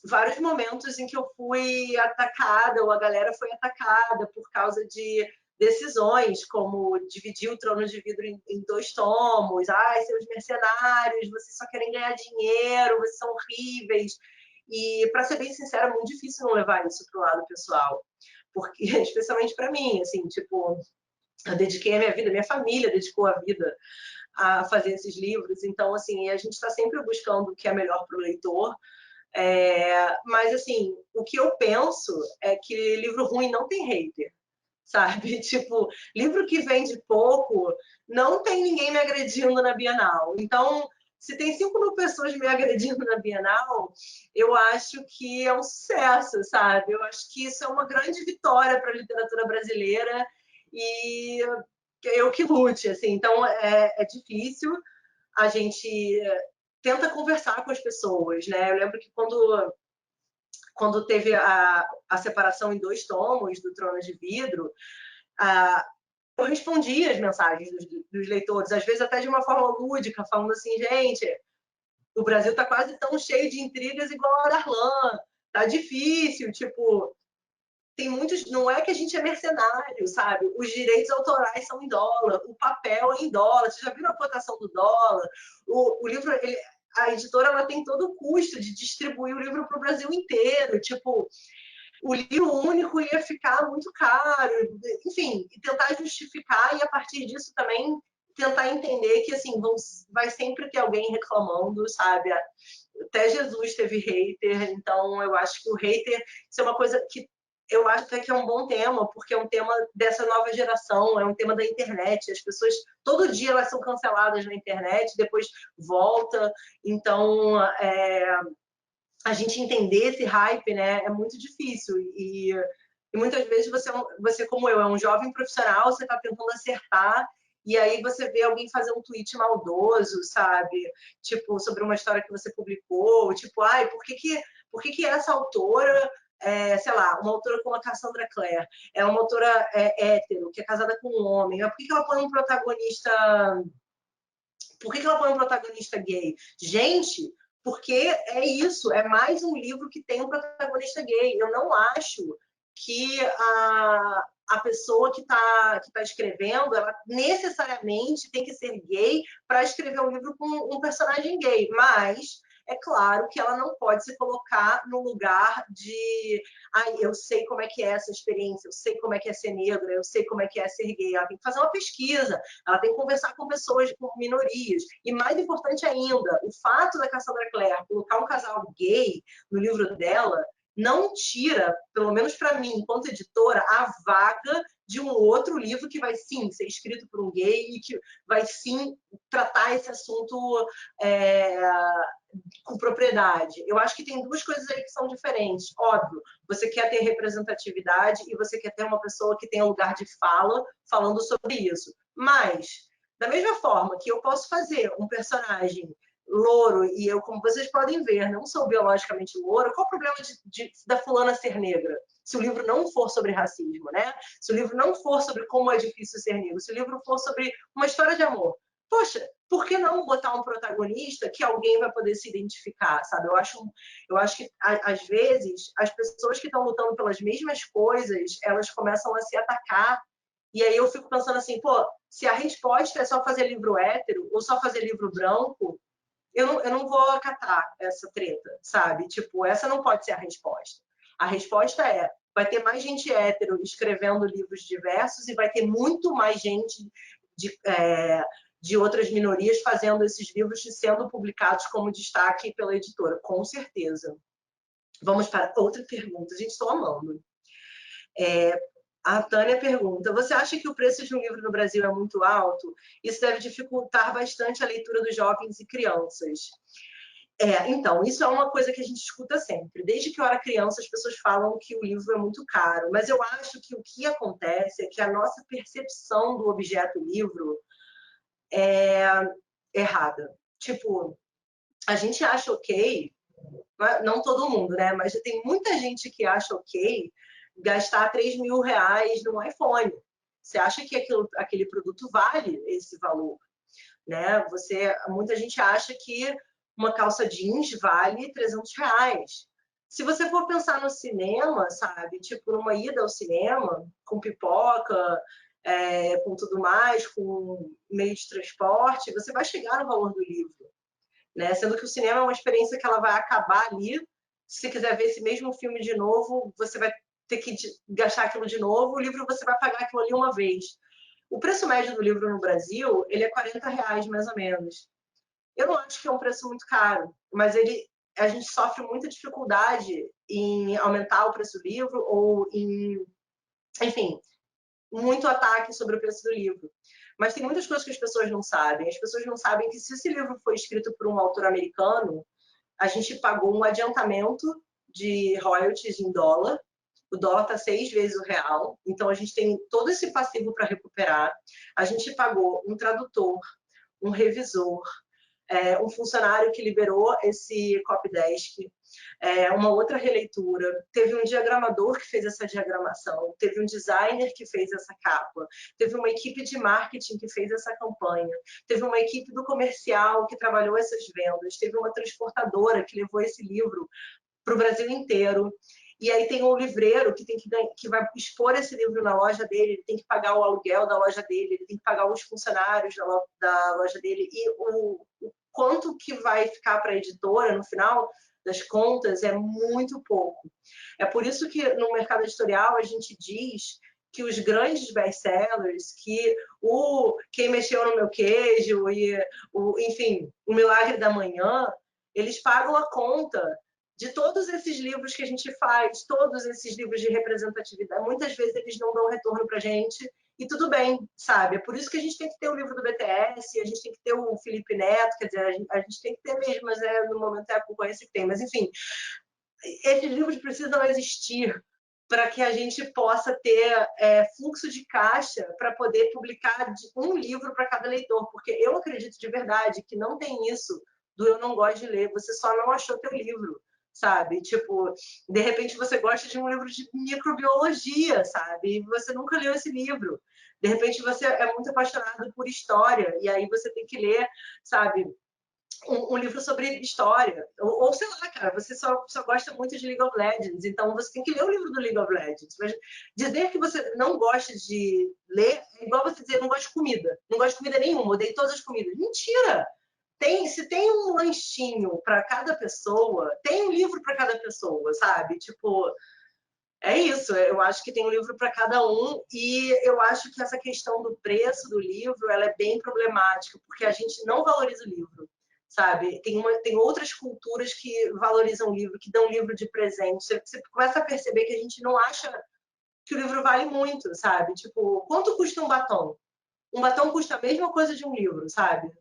vários momentos em que eu fui atacada, ou a galera foi atacada por causa de decisões, como dividir o Trono de Vidro em 2 tomos, seus mercenários, vocês só querem ganhar dinheiro, vocês são horríveis. E, para ser bem sincera, é muito difícil não levar isso para o lado pessoal, porque, especialmente para mim, assim, tipo, eu dediquei a minha vida, minha família dedicou a vida a fazer esses livros, então, assim, a gente está sempre buscando o que é melhor para o leitor, mas, assim, o que eu penso é que livro ruim não tem hater, sabe? Tipo, livro que vende pouco, não tem ninguém me agredindo na Bienal. Então, Se tem 5.000 pessoas me agredindo na Bienal, eu acho que é um sucesso, sabe? Eu acho que isso é uma grande vitória para a literatura brasileira e eu que lute, assim. Então, é difícil, a gente tenta conversar com as pessoas, né? Eu lembro que quando teve a separação em 2 tomos do Trono de Vidro, eu respondia as mensagens dos leitores, às vezes até de uma forma lúdica, falando assim, gente, o Brasil tá quase tão cheio de intrigas igual a Darlan, tá difícil, tipo, tem muitos, não é que a gente é mercenário, sabe? Os direitos autorais são em dólar, o papel é em dólar, você já viu a cotação do dólar? O livro, a editora, ela tem todo o custo de distribuir o livro para o Brasil inteiro, tipo, o livro único ia ficar muito caro, enfim, e tentar justificar e a partir disso também tentar entender que assim vai sempre ter alguém reclamando, sabe? Até Jesus teve hater, então eu acho que o hater, isso é uma coisa que eu acho até que é um bom tema, porque é um tema dessa nova geração, é um tema da internet. As pessoas, todo dia elas são canceladas na internet, depois volta. Então, a gente entender esse hype, né, é muito difícil. E muitas vezes você, como eu, é um jovem profissional, você está tentando acertar, e aí você vê alguém fazer um tweet maldoso, sabe? Tipo, sobre uma história que você publicou, tipo, ai, por que essa autora, sei lá, uma autora como a Cassandra Clare, é uma autora hétero, que é casada com um homem, mas por que ela põe um protagonista gay? Gente, porque é isso, é mais um livro que tem um protagonista gay. Eu não acho que a pessoa que tá escrevendo, ela necessariamente tem que ser gay para escrever um livro com um personagem gay, mas é claro que ela não pode se colocar no lugar de eu sei como é que é essa experiência, eu sei como é que é ser negra, eu sei como é que é ser gay. Ela tem que fazer uma pesquisa, ela tem que conversar com pessoas, com minorias. E mais importante ainda, o fato da Cassandra Clare colocar um casal gay no livro dela não tira, pelo menos para mim, enquanto editora, a vaga de um outro livro que vai sim ser escrito por um gay e que vai sim tratar esse assunto com propriedade. Eu acho que tem 2 coisas aí que são diferentes. Óbvio, você quer ter representatividade e você quer ter uma pessoa que tenha lugar de fala falando sobre isso. Mas, da mesma forma que eu posso fazer um personagem louro e eu, como vocês podem ver, não sou biologicamente loura, qual o problema da fulana ser negra? Se o livro não for sobre racismo, né? Se o livro não for sobre como é difícil ser negro, se o livro for sobre uma história de amor, poxa, por que não botar um protagonista que alguém vai poder se identificar, sabe? Eu acho que, às vezes, as pessoas que estão lutando pelas mesmas coisas, elas começam a se atacar. E aí eu fico pensando assim, pô, se a resposta é só fazer livro hétero ou só fazer livro branco, eu não vou acatar essa treta, sabe? Tipo, essa não pode ser a resposta. A resposta vai ter mais gente hétero escrevendo livros diversos e vai ter muito mais gente de outras minorias fazendo esses livros e sendo publicados como destaque pela editora, com certeza. Vamos para outra pergunta. Gente, estou amando. A Tânia pergunta, você acha que o preço de um livro no Brasil é muito alto? Isso deve dificultar bastante a leitura dos jovens e crianças. Então, isso é uma coisa que a gente escuta sempre. Desde que eu era criança, as pessoas falam que o livro é muito caro, mas eu acho que o que acontece é que a nossa percepção do objeto livro é errada. Tipo, a gente acha ok, não todo mundo, né? Mas tem muita gente que acha ok gastar 3 mil reais num iPhone. Você acha que aquele produto vale esse valor, né? Muita gente acha que uma calça jeans vale 300 reais. Se você for pensar no cinema, sabe? Tipo, numa ida ao cinema, com pipoca, com tudo mais, com meio de transporte, você vai chegar no valor do livro, né? Sendo que o cinema é uma experiência que ela vai acabar ali. Se você quiser ver esse mesmo filme de novo, você vai ter que gastar aquilo de novo. O livro você vai pagar aquilo ali uma vez. O preço médio do livro no Brasil, ele é 40 reais, mais ou menos. Eu não acho que é um preço muito caro, mas a gente sofre muita dificuldade em aumentar o preço do livro ou enfim, muito ataque sobre o preço do livro. Mas tem muitas coisas que as pessoas não sabem. As pessoas não sabem que se esse livro foi escrito por um autor americano, a gente pagou um adiantamento de royalties em dólar. O dólar está 6 vezes o real, então a gente tem todo esse passivo para recuperar. A gente pagou um tradutor, um revisor, um funcionário que liberou esse copydesk, uma outra releitura, teve um diagramador que fez essa diagramação, teve um designer que fez essa capa, teve uma equipe de marketing que fez essa campanha, teve uma equipe do comercial que trabalhou essas vendas, teve uma transportadora que levou esse livro para o Brasil inteiro. E aí tem um livreiro que vai expor esse livro na loja dele, ele tem que pagar o aluguel da loja dele, ele tem que pagar os funcionários da loja dele, e o quanto que vai ficar para a editora no final das contas é muito pouco. É por isso que no mercado editorial a gente diz que os grandes best-sellers, que Quem Mexeu no Meu Queijo e enfim, O Milagre da Manhã, eles pagam a conta de todos esses livros que a gente faz, todos esses livros de representatividade. Muitas vezes eles não dão retorno para a gente, e tudo bem, sabe? É por isso que a gente tem que ter o livro do BTS, a gente tem que ter o Felipe Neto, quer dizer, a gente tem que ter mesmo, mas no momento é a concorrência que tem. Mas, enfim, esses livros precisam existir para que a gente possa ter fluxo de caixa para poder publicar um livro para cada leitor, porque eu acredito de verdade que não tem isso do eu não gosto de ler, você só não achou teu livro, sabe? Tipo, de repente você gosta de um livro de microbiologia, sabe? E você nunca leu esse livro. De repente você é muito apaixonado por história e aí você tem que ler, sabe? Um livro sobre história. Ou sei lá, cara, você só gosta muito de League of Legends, então você tem que ler o livro do League of Legends. Mas dizer que você não gosta de ler é igual você dizer não gosta de comida. Não gosto de comida nenhuma, odeio todas as comidas. Mentira! Se tem um lanchinho para cada pessoa, tem um livro para cada pessoa, sabe? Tipo, é isso. Eu acho que tem um livro para cada um e eu acho que essa questão do preço do livro ela é bem problemática, porque a gente não valoriza o livro, sabe? Tem outras culturas que valorizam o livro, que dão livro de presente. Você começa a perceber que a gente não acha que o livro vale muito, sabe? Tipo, quanto custa um batom? Um batom custa a mesma coisa de um livro, sabe?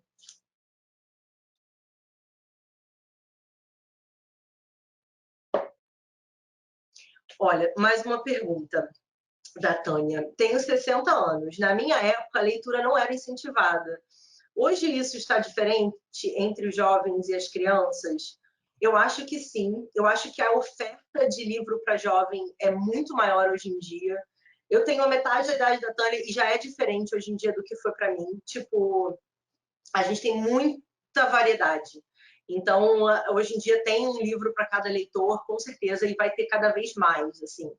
Olha, mais uma pergunta da Tânia. Tenho 60 anos. Na minha época, a leitura não era incentivada. Hoje isso está diferente entre os jovens e as crianças? Eu acho que sim. Eu acho que a oferta de livro para jovem é muito maior hoje em dia. Eu tenho a metade da idade da Tânia e já é diferente hoje em dia do que foi para mim. Tipo, a gente tem muita variedade. Então, hoje em dia tem um livro para cada leitor, com certeza, e vai ter cada vez mais, assim.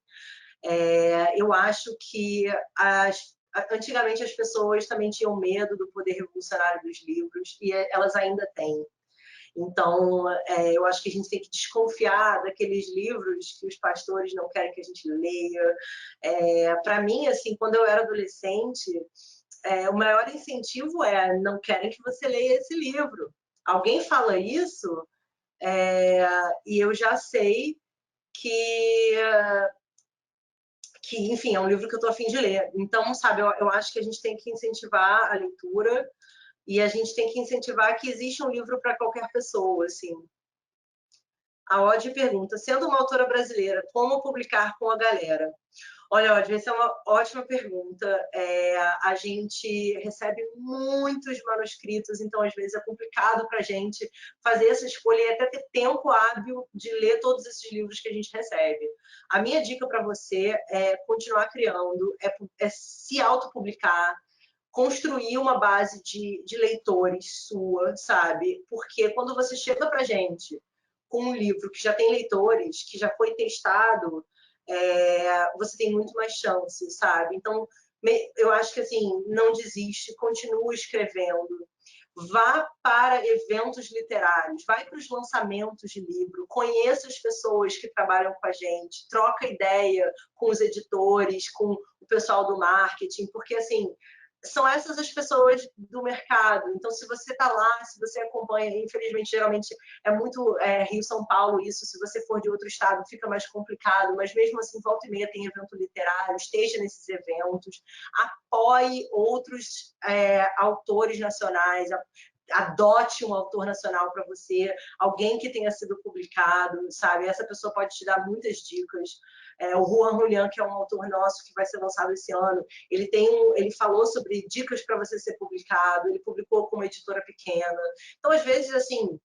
Eu acho que antigamente as pessoas também tinham medo do poder revolucionário dos livros e elas ainda têm. Então, eu acho que a gente tem que desconfiar daqueles livros que os pastores não querem que a gente leia. Para mim, assim, quando eu era adolescente, o maior incentivo não querem que você leia esse livro. Alguém fala isso e eu já sei que enfim, é um livro que eu estou a fim de ler. Então, sabe, eu acho que a gente tem que incentivar a leitura e a gente tem que incentivar que exista um livro para qualquer pessoa, assim. A Odd pergunta, sendo uma autora brasileira, como publicar com a galera? Olha, Odd, essa é uma ótima pergunta. A gente recebe muitos manuscritos, então às vezes é complicado para a gente fazer essa escolha e até ter tempo hábil de ler todos esses livros que a gente recebe. A minha dica para você é continuar criando, é se autopublicar, construir uma base de leitores sua, sabe? Porque quando você chega para a gente com um livro que já tem leitores, que já foi testado, você tem muito mais chance, sabe? Então, eu acho que assim, não desiste, continue escrevendo, vá para eventos literários, vai para os lançamentos de livro, conheça as pessoas que trabalham com a gente, troca ideia com os editores, com o pessoal do marketing, porque assim, são essas as pessoas do mercado. Então, se você está lá, se você acompanha, infelizmente, geralmente é muito Rio-São Paulo isso, se você for de outro estado fica mais complicado, mas mesmo assim, volta e meia tem evento literário, esteja nesses eventos, apoie outros autores nacionais, adote um autor nacional para você, alguém que tenha sido publicado, sabe? Essa pessoa pode te dar muitas dicas. O Juan Julián, que é um autor nosso que vai ser lançado esse ano, ele falou sobre dicas para você ser publicado, ele publicou com uma editora pequena. Então, às vezes, assim,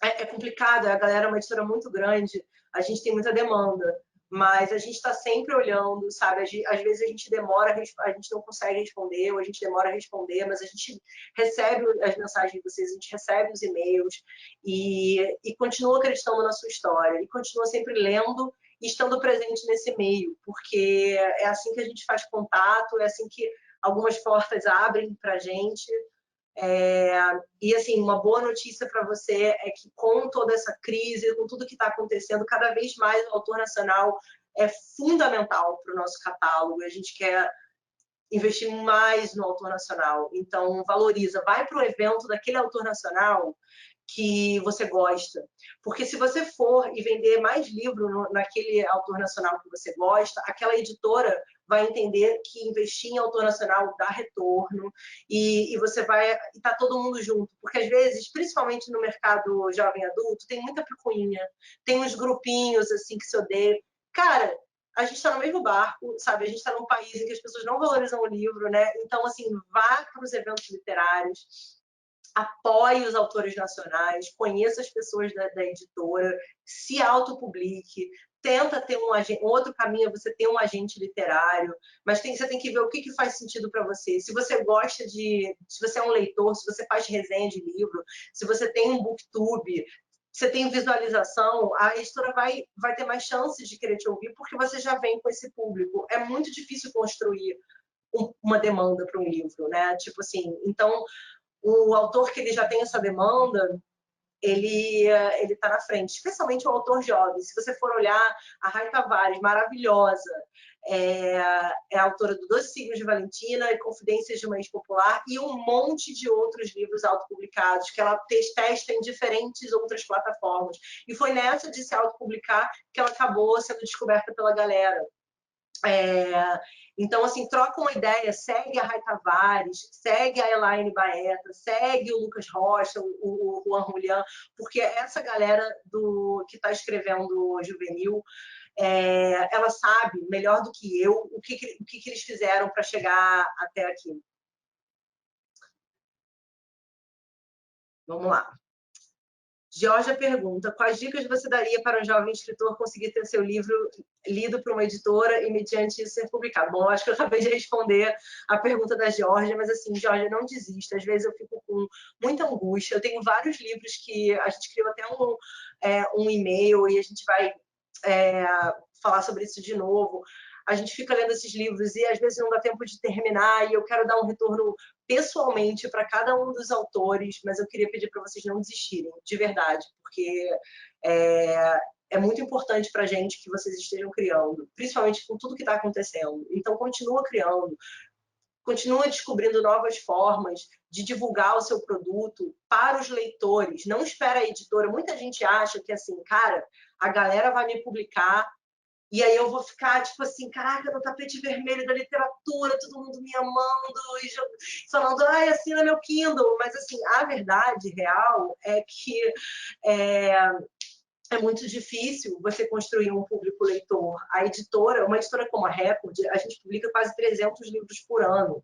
é complicado, a galera é uma editora muito grande, a gente tem muita demanda, mas a gente está sempre olhando, sabe? Às vezes a gente demora, a gente não consegue responder, ou a gente demora a responder, mas a gente recebe as mensagens de vocês, a gente recebe os e-mails e continua acreditando na sua história, e continua sempre lendo e estando presente nesse meio, porque é assim que a gente faz contato, é assim que algumas portas abrem para a gente. E assim, uma boa notícia para você é que com toda essa crise, com tudo que está acontecendo, cada vez mais o autor nacional é fundamental para o nosso catálogo. A gente quer investir mais no autor nacional. Então, valoriza, vai para o evento daquele autor nacional que você gosta. Porque se você for e vender mais livro naquele autor nacional que você gosta, aquela editora vai entender que investir em autor nacional dá retorno e você vai estar todo mundo junto. Porque às vezes, principalmente no mercado jovem adulto, tem muita picuinha, tem uns grupinhos assim que se odeiam. Cara, a gente está no mesmo barco, sabe? A gente está num país em que as pessoas não valorizam o livro, né? Então, assim, vá para os eventos literários, apoie os autores nacionais, conheça as pessoas da editora, se autopublique, tenta ter um outro caminho é você ter um agente literário, mas você tem que ver o que faz sentido para você. Se você gosta se você é um leitor, se você faz resenha de livro, se você tem um booktube, você tem visualização, a editora vai ter mais chances de querer te ouvir porque você já vem com esse público. É muito difícil construir uma demanda para um livro, né? Tipo assim, então o autor que ele já tem essa demanda, ele está na frente, especialmente o autor jovem. Se você for olhar, a Rai Tavares, maravilhosa, é autora do 12 Signos de Valentina e Confidências de uma Ex-Popular e um monte de outros livros autopublicados que ela testa em diferentes outras plataformas. E foi nessa de se autopublicar que ela acabou sendo descoberta pela galera. Então, assim, troca uma ideia, segue a Rai Tavares, segue a Elaine Baeta, segue o Lucas Rocha, o Juan Julián, porque essa galera que está escrevendo juvenil, ela sabe melhor do que eu o que eles fizeram para chegar até aqui. Vamos lá. Georgia pergunta: quais dicas você daria para um jovem escritor conseguir ter seu livro lido por uma editora e, mediante isso, ser publicado? Bom, acho que eu acabei de responder a pergunta da Georgia, mas assim, Georgia, não desista. Às vezes eu fico com muita angústia. Eu tenho vários livros que a gente criou até um e-mail e a gente vai falar sobre isso de novo. A gente fica lendo esses livros e às vezes não dá tempo de terminar e eu quero dar um retorno pessoalmente para cada um dos autores, mas eu queria pedir para vocês não desistirem, de verdade, porque é muito importante para a gente que vocês estejam criando, principalmente com tudo que está acontecendo. Então, continua criando, continua descobrindo novas formas de divulgar o seu produto para os leitores. Não espera a editora. Muita gente acha que, assim, cara, a galera vai me publicar e aí eu vou ficar, tipo assim, caraca, no tapete vermelho da literatura, todo mundo me amando, e falando, ai, assina meu Kindle. Mas, assim, a verdade real é que é muito difícil você construir um público leitor. A editora, uma editora como a Record, a gente publica quase 300 livros por ano.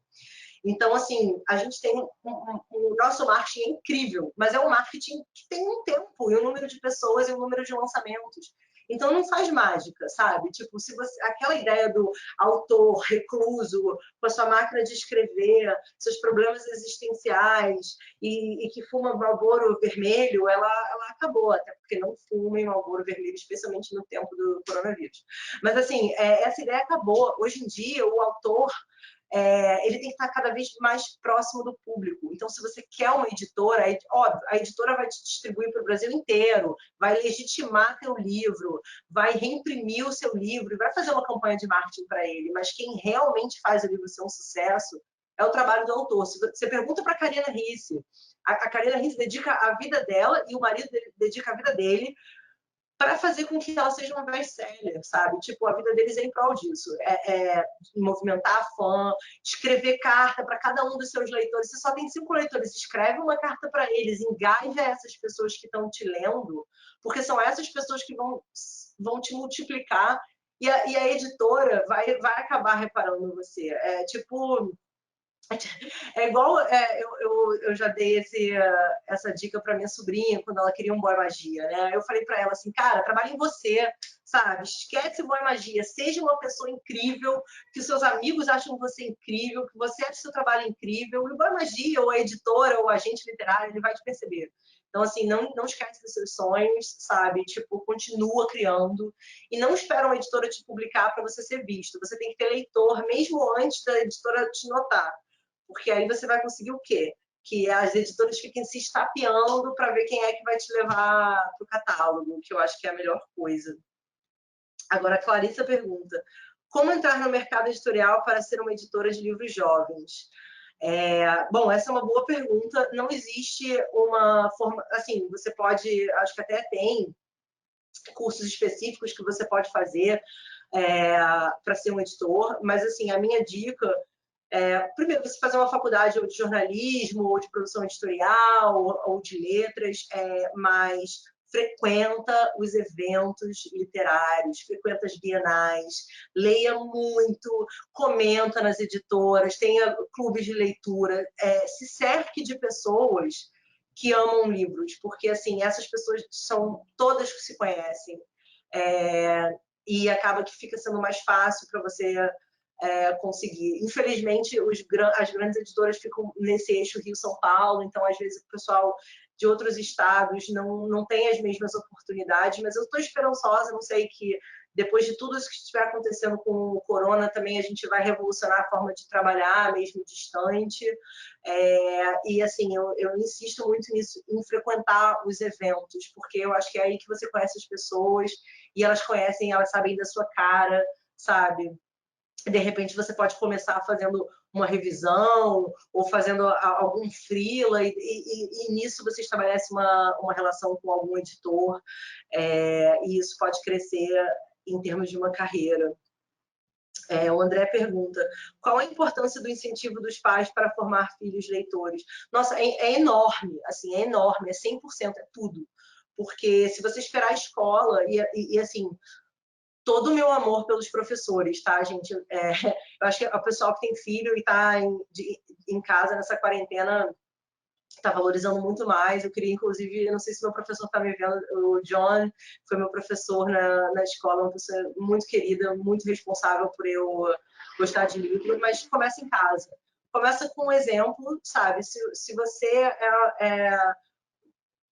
Então, assim, a gente tem o nosso marketing é incrível, mas é um marketing que tem um tempo, e um número de pessoas, e um número de lançamentos. Então, não faz mágica, sabe? Tipo, se você, aquela ideia do autor recluso, com a sua máquina de escrever, seus problemas existenciais, e que fuma Marlboro vermelho, ela acabou, até porque não fumem Marlboro vermelho, especialmente no tempo do coronavírus. Mas, assim, essa ideia acabou. Hoje em dia, o autor ele tem que estar cada vez mais próximo do público. Então, se você quer uma editora, óbvio, a editora vai te distribuir para o Brasil inteiro, vai legitimar teu livro, vai reimprimir o seu livro, vai fazer uma campanha de marketing para ele, mas quem realmente faz o livro ser um sucesso é o trabalho do autor. Se você pergunta para a Karina Risse, a Karina Risse dedica a vida dela e o marido dedica a vida dele para fazer com que ela seja uma best-seller, sabe? Tipo, a vida deles é em prol disso. Movimentar a fã, escrever carta para cada um dos seus leitores. Você só tem 5 leitores, escreve uma carta para eles, engaja essas pessoas que estão te lendo, porque são essas pessoas que vão te multiplicar e a editora vai acabar reparando em você. Tipo... É igual, eu já dei essa dica para minha sobrinha quando ela queria um boy magia, né? Eu falei para ela assim, cara, trabalhe em você, sabe? Esquece boy magia, seja uma pessoa incrível, que seus amigos acham você incrível, que você acha seu trabalho incrível, e o boy magia, ou a editora, ou o agente literário, ele vai te perceber. Então, assim, não esquece dos seus sonhos, sabe? Tipo, continua criando e não espera uma editora te publicar para você ser visto. Você tem que ter leitor mesmo antes da editora te notar. Porque aí você vai conseguir o quê? Que as editoras fiquem se estapeando para ver quem é que vai te levar para o catálogo, que eu acho que é a melhor coisa. Agora, a Clarissa pergunta, como entrar no mercado editorial para ser uma editora de livros jovens? Bom, essa é uma boa pergunta. Não existe uma forma... Assim, você pode... Acho que até tem cursos específicos que você pode fazer para ser um editor, mas, assim, a minha dica... primeiro, você fazer uma faculdade ou de jornalismo, ou de produção editorial, ou de letras, mas frequenta os eventos literários, frequenta as bienais, leia muito, comenta nas editoras, tenha clubes de leitura, se cerque de pessoas que amam livros, porque assim, essas pessoas são todas que se conhecem. E acaba que fica sendo mais fácil para você conseguir. Infelizmente, as grandes editoras ficam nesse eixo Rio-São Paulo, então, às vezes, o pessoal de outros estados não tem as mesmas oportunidades, mas eu estou esperançosa, não sei que depois de tudo isso que estiver acontecendo com o corona, também a gente vai revolucionar a forma de trabalhar, mesmo distante. E, assim, eu insisto muito nisso, em frequentar os eventos, porque eu acho que é aí que você conhece as pessoas, e elas conhecem, elas sabem da sua cara, sabe? De repente você pode começar fazendo uma revisão ou fazendo algum freela e nisso você estabelece uma relação com algum editor e isso pode crescer em termos de uma carreira. O André pergunta, qual a importância do incentivo dos pais para formar filhos leitores? Nossa, é enorme, assim, é enorme, é 100%, é tudo. Porque se você esperar a escola e assim, todo o meu amor pelos professores, tá, gente? Eu acho que o pessoal que tem filho e está em casa nessa quarentena está valorizando muito mais. Eu queria, inclusive, não sei se meu professor está me vendo, o John foi meu professor na escola, uma pessoa muito querida, muito responsável por eu gostar de livro, mas começa em casa. Começa com um exemplo, sabe? Se você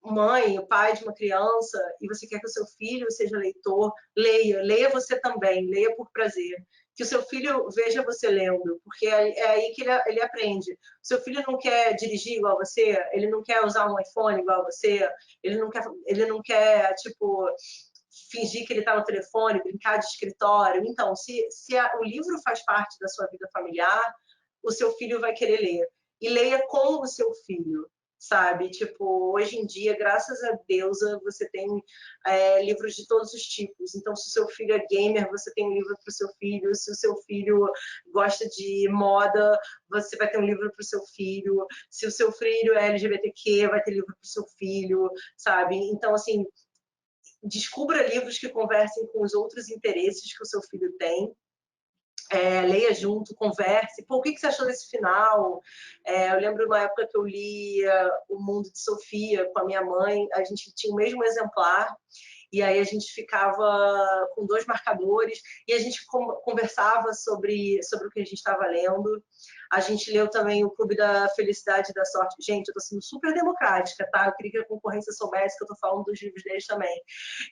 mãe, o pai de uma criança e você quer que o seu filho seja leitor, leia você também, leia por prazer. Que o seu filho veja você lendo, porque é aí que ele aprende. O seu filho não quer dirigir igual você, ele não quer usar um iPhone igual você, ele não quer tipo, fingir que ele está no telefone, brincar de escritório. Então, se o livro faz parte da sua vida familiar, o seu filho vai querer ler. E leia com o seu filho, sabe? Tipo, hoje em dia, graças a Deus, você tem livros de todos os tipos. Então, se o seu filho é gamer, você tem um livro para o seu filho. Se o seu filho gosta de moda, você vai ter um livro para o seu filho. Se o seu filho é LGBTQ, vai ter livro para o seu filho, sabe? Então, assim, descubra livros que conversem com os outros interesses que o seu filho tem. Leia junto, converse. Pô, o que você achou desse final? Eu lembro uma época que eu li O Mundo de Sofia com a minha mãe, a gente tinha o mesmo exemplar, e aí a gente ficava com 2 marcadores e a gente conversava sobre o que a gente estava lendo. A gente leu também o Clube da Felicidade e da Sorte. Gente, eu tô sendo super democrática, tá? Eu queria que a concorrência soubesse que eu tô falando dos livros deles também.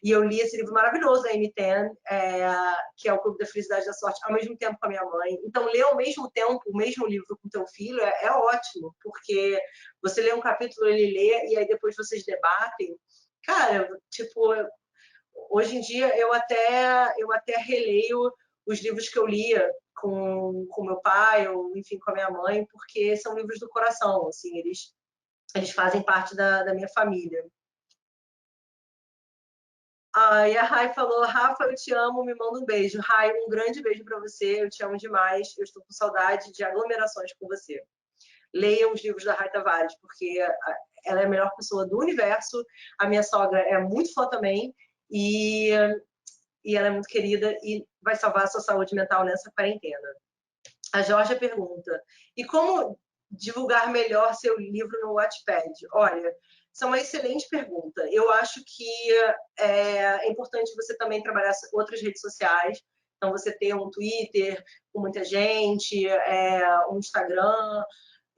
E eu li esse livro maravilhoso da M10, que é o Clube da Felicidade e da Sorte, ao mesmo tempo com a minha mãe. Então, ler ao mesmo tempo o mesmo livro com teu filho é ótimo, porque você lê um capítulo, ele lê, e aí depois vocês debatem. Cara, tipo, hoje em dia eu até releio os livros que eu lia com meu pai, ou enfim, com a minha mãe, porque são livros do coração, assim, eles fazem parte da minha família. E a Rai falou, Rafa, eu te amo, me manda um beijo. Rai, um grande beijo para você, eu te amo demais, eu estou com saudade de aglomerações com você. Leiam os livros da Rai Tavares, porque ela é a melhor pessoa do universo, a minha sogra é muito fã também, e ela é muito querida e vai salvar a sua saúde mental nessa quarentena. A Georgia pergunta, e como divulgar melhor seu livro no Wattpad? Olha, isso é uma excelente pergunta. Eu acho que é importante você também trabalhar outras redes sociais. Então, você ter um Twitter com muita gente, um Instagram,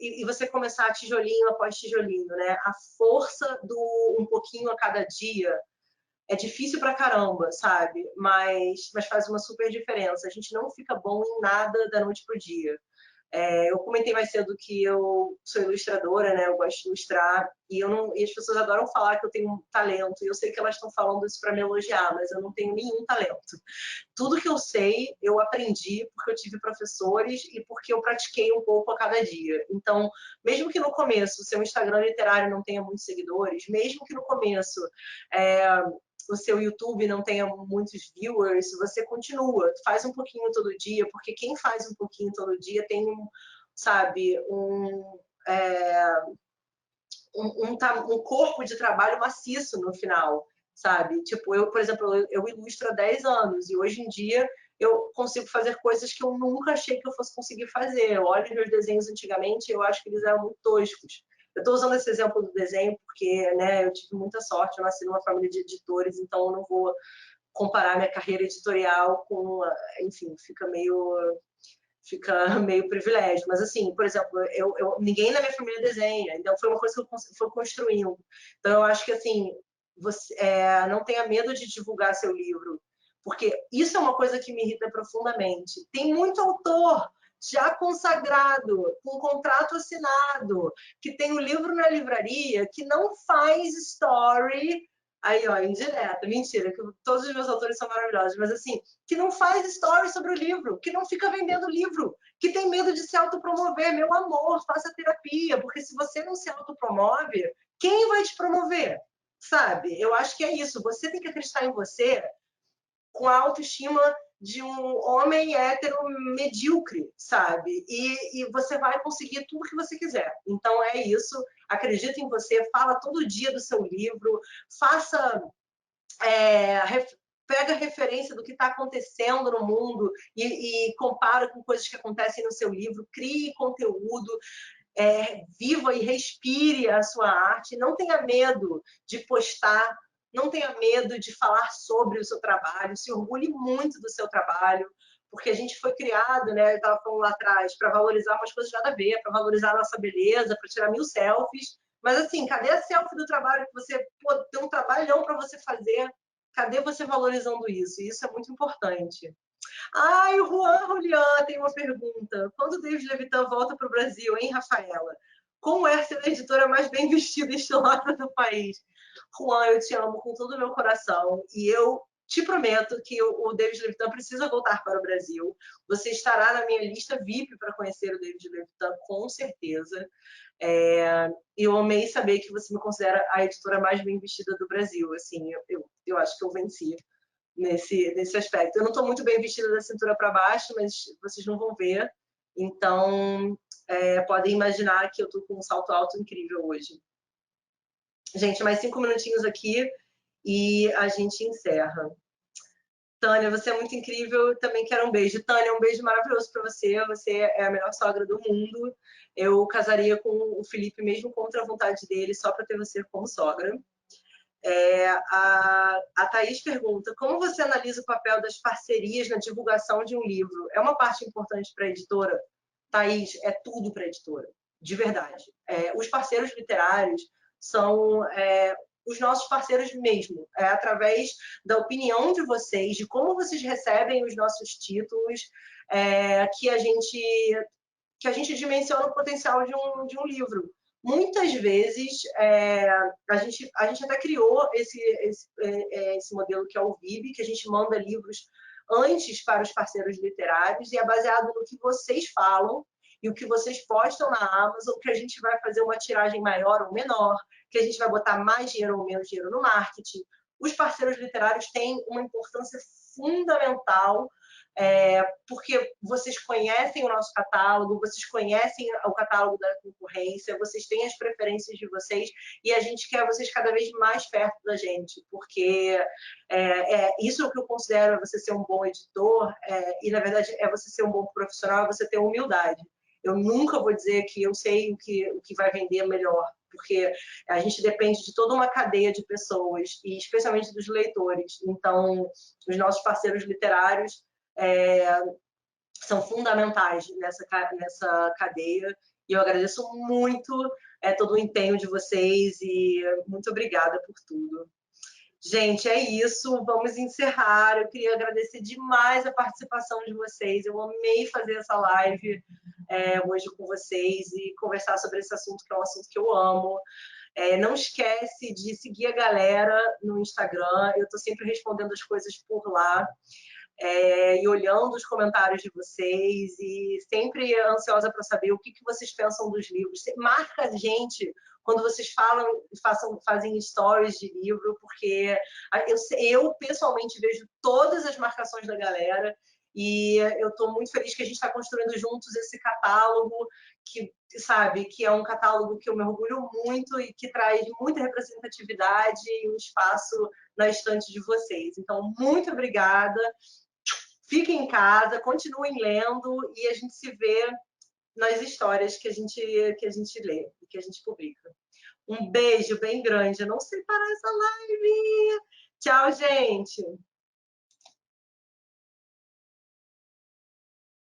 e você começar tijolinho após tijolinho, né? A força do um pouquinho a cada dia é difícil pra caramba, sabe? Mas faz uma super diferença. A gente não fica bom em nada da noite pro dia. Eu comentei mais cedo que eu sou ilustradora, né? Eu gosto de ilustrar e as pessoas adoram falar que eu tenho um talento. E eu sei que elas estão falando isso para me elogiar, mas eu não tenho nenhum talento. Tudo que eu sei, eu aprendi porque eu tive professores e porque eu pratiquei um pouco a cada dia. Então, mesmo que no começo o seu Instagram literário não tenha muitos seguidores, mesmo que no começo o seu YouTube não tenha muitos viewers, você continua, faz um pouquinho todo dia, porque quem faz um pouquinho todo dia tem, sabe, um corpo de trabalho maciço no final, sabe? Tipo, eu, por exemplo, eu ilustro há 10 anos e hoje em dia eu consigo fazer coisas que eu nunca achei que eu fosse conseguir fazer. Eu olho meus desenhos antigamente e eu acho que eles eram muito toscos. Eu estou usando esse exemplo do desenho porque, né, eu tive muita sorte, eu nasci numa família de editores, então eu não vou comparar minha carreira editorial com, enfim, fica meio privilégio. Mas, assim, por exemplo, ninguém na minha família desenha, então foi uma coisa que eu fui construindo. Então, eu acho que, assim, você não tenha medo de divulgar seu livro, porque isso é uma coisa que me irrita profundamente. Tem muito autor já consagrado, com contrato assinado, que tem o livro na livraria, que não faz story. Aí, ó, indireta, mentira, que todos os meus autores são maravilhosos, mas assim, que não faz story sobre o livro, que não fica vendendo livro, que tem medo de se autopromover. Meu amor, faça terapia, porque se você não se autopromove, quem vai te promover? Sabe? Eu acho que é isso. Você tem que acreditar em você com a autoestima de um homem hétero medíocre, sabe? E você vai conseguir tudo que você quiser. Então é isso. Acredita em você, fala todo dia do seu livro, faça pega referência do que está acontecendo no mundo e compara com coisas que acontecem no seu livro, crie conteúdo, viva e respire a sua arte, não tenha medo de postar, não tenha medo de falar sobre o seu trabalho, se orgulhe muito do seu trabalho, porque a gente foi criado, né, eu estava falando lá atrás, para valorizar umas coisas nada a ver, para valorizar a nossa beleza, para tirar 1000 selfies, mas assim, cadê a selfie do trabalho que você tem um trabalhão para você fazer? Cadê você valorizando isso? Isso é muito importante. O Juan Julián tem uma pergunta. Quando o David Levitan volta para o Brasil, hein, Rafaela? Como é ser a editora mais bem vestida e estilosa do país? Juan, eu te amo com todo o meu coração e eu te prometo que o David Levitan precisa voltar para o Brasil. Você estará na minha lista VIP para conhecer o David Levitan, com certeza. Eu amei saber que você me considera a editora mais bem vestida do Brasil. Assim, eu acho que eu venci nesse aspecto. Eu não estou muito bem vestida da cintura para baixo, mas vocês não vão ver. Então, podem imaginar que eu estou com um salto alto incrível hoje. Gente, mais 5 minutinhos aqui e a gente encerra. Tânia, você é muito incrível, também quero um beijo. Tânia, um beijo maravilhoso para você. Você é a melhor sogra do mundo. Eu casaria com o Felipe mesmo contra a vontade dele, só para ter você como sogra. A Thaís pergunta, como você analisa o papel das parcerias na divulgação de um livro? É uma parte importante para a editora? Thaís, é tudo para a editora, de verdade. Os parceiros literários são os nossos parceiros mesmo, através da opinião de vocês, de como vocês recebem os nossos títulos, que a gente dimensiona o potencial de um livro. Muitas vezes, a gente até criou esse modelo que é o VIB, que a gente manda livros antes para os parceiros literários e é baseado no que vocês falam e o que vocês postam na Amazon, que a gente vai fazer uma tiragem maior ou menor, que a gente vai botar mais dinheiro ou menos dinheiro no marketing. Os parceiros literários têm uma importância fundamental, porque vocês conhecem o nosso catálogo, vocês conhecem o catálogo da concorrência, vocês têm as preferências de vocês e a gente quer vocês cada vez mais perto da gente, porque isso é o que eu considero você ser um bom editor e, na verdade, é você ser um bom profissional, é você ter humildade. Eu nunca vou dizer que eu sei o que vai vender melhor, porque a gente depende de toda uma cadeia de pessoas, e especialmente dos leitores. Então, os nossos parceiros literários são fundamentais nessa cadeia, e eu agradeço muito todo o empenho de vocês, e muito obrigada por tudo. Gente, é isso, vamos encerrar. Eu queria agradecer demais a participação de vocês. Eu amei fazer essa live hoje com vocês e conversar sobre esse assunto, que é um assunto que eu amo. Não esquece de seguir a galera no Instagram, eu estou sempre respondendo as coisas por lá. E olhando os comentários de vocês e sempre ansiosa para saber o que vocês pensam dos livros. Marca a gente quando vocês fazem stories de livro, porque eu pessoalmente vejo todas as marcações da galera e eu estou muito feliz que a gente está construindo juntos esse catálogo que é um catálogo que eu me orgulho muito e que traz muita representatividade e um espaço na estante de vocês. Então, muito obrigada. Fiquem em casa, continuem lendo e a gente se vê nas histórias que a gente lê e que a gente publica. Um beijo bem grande. Eu não sei parar essa live. Tchau, gente.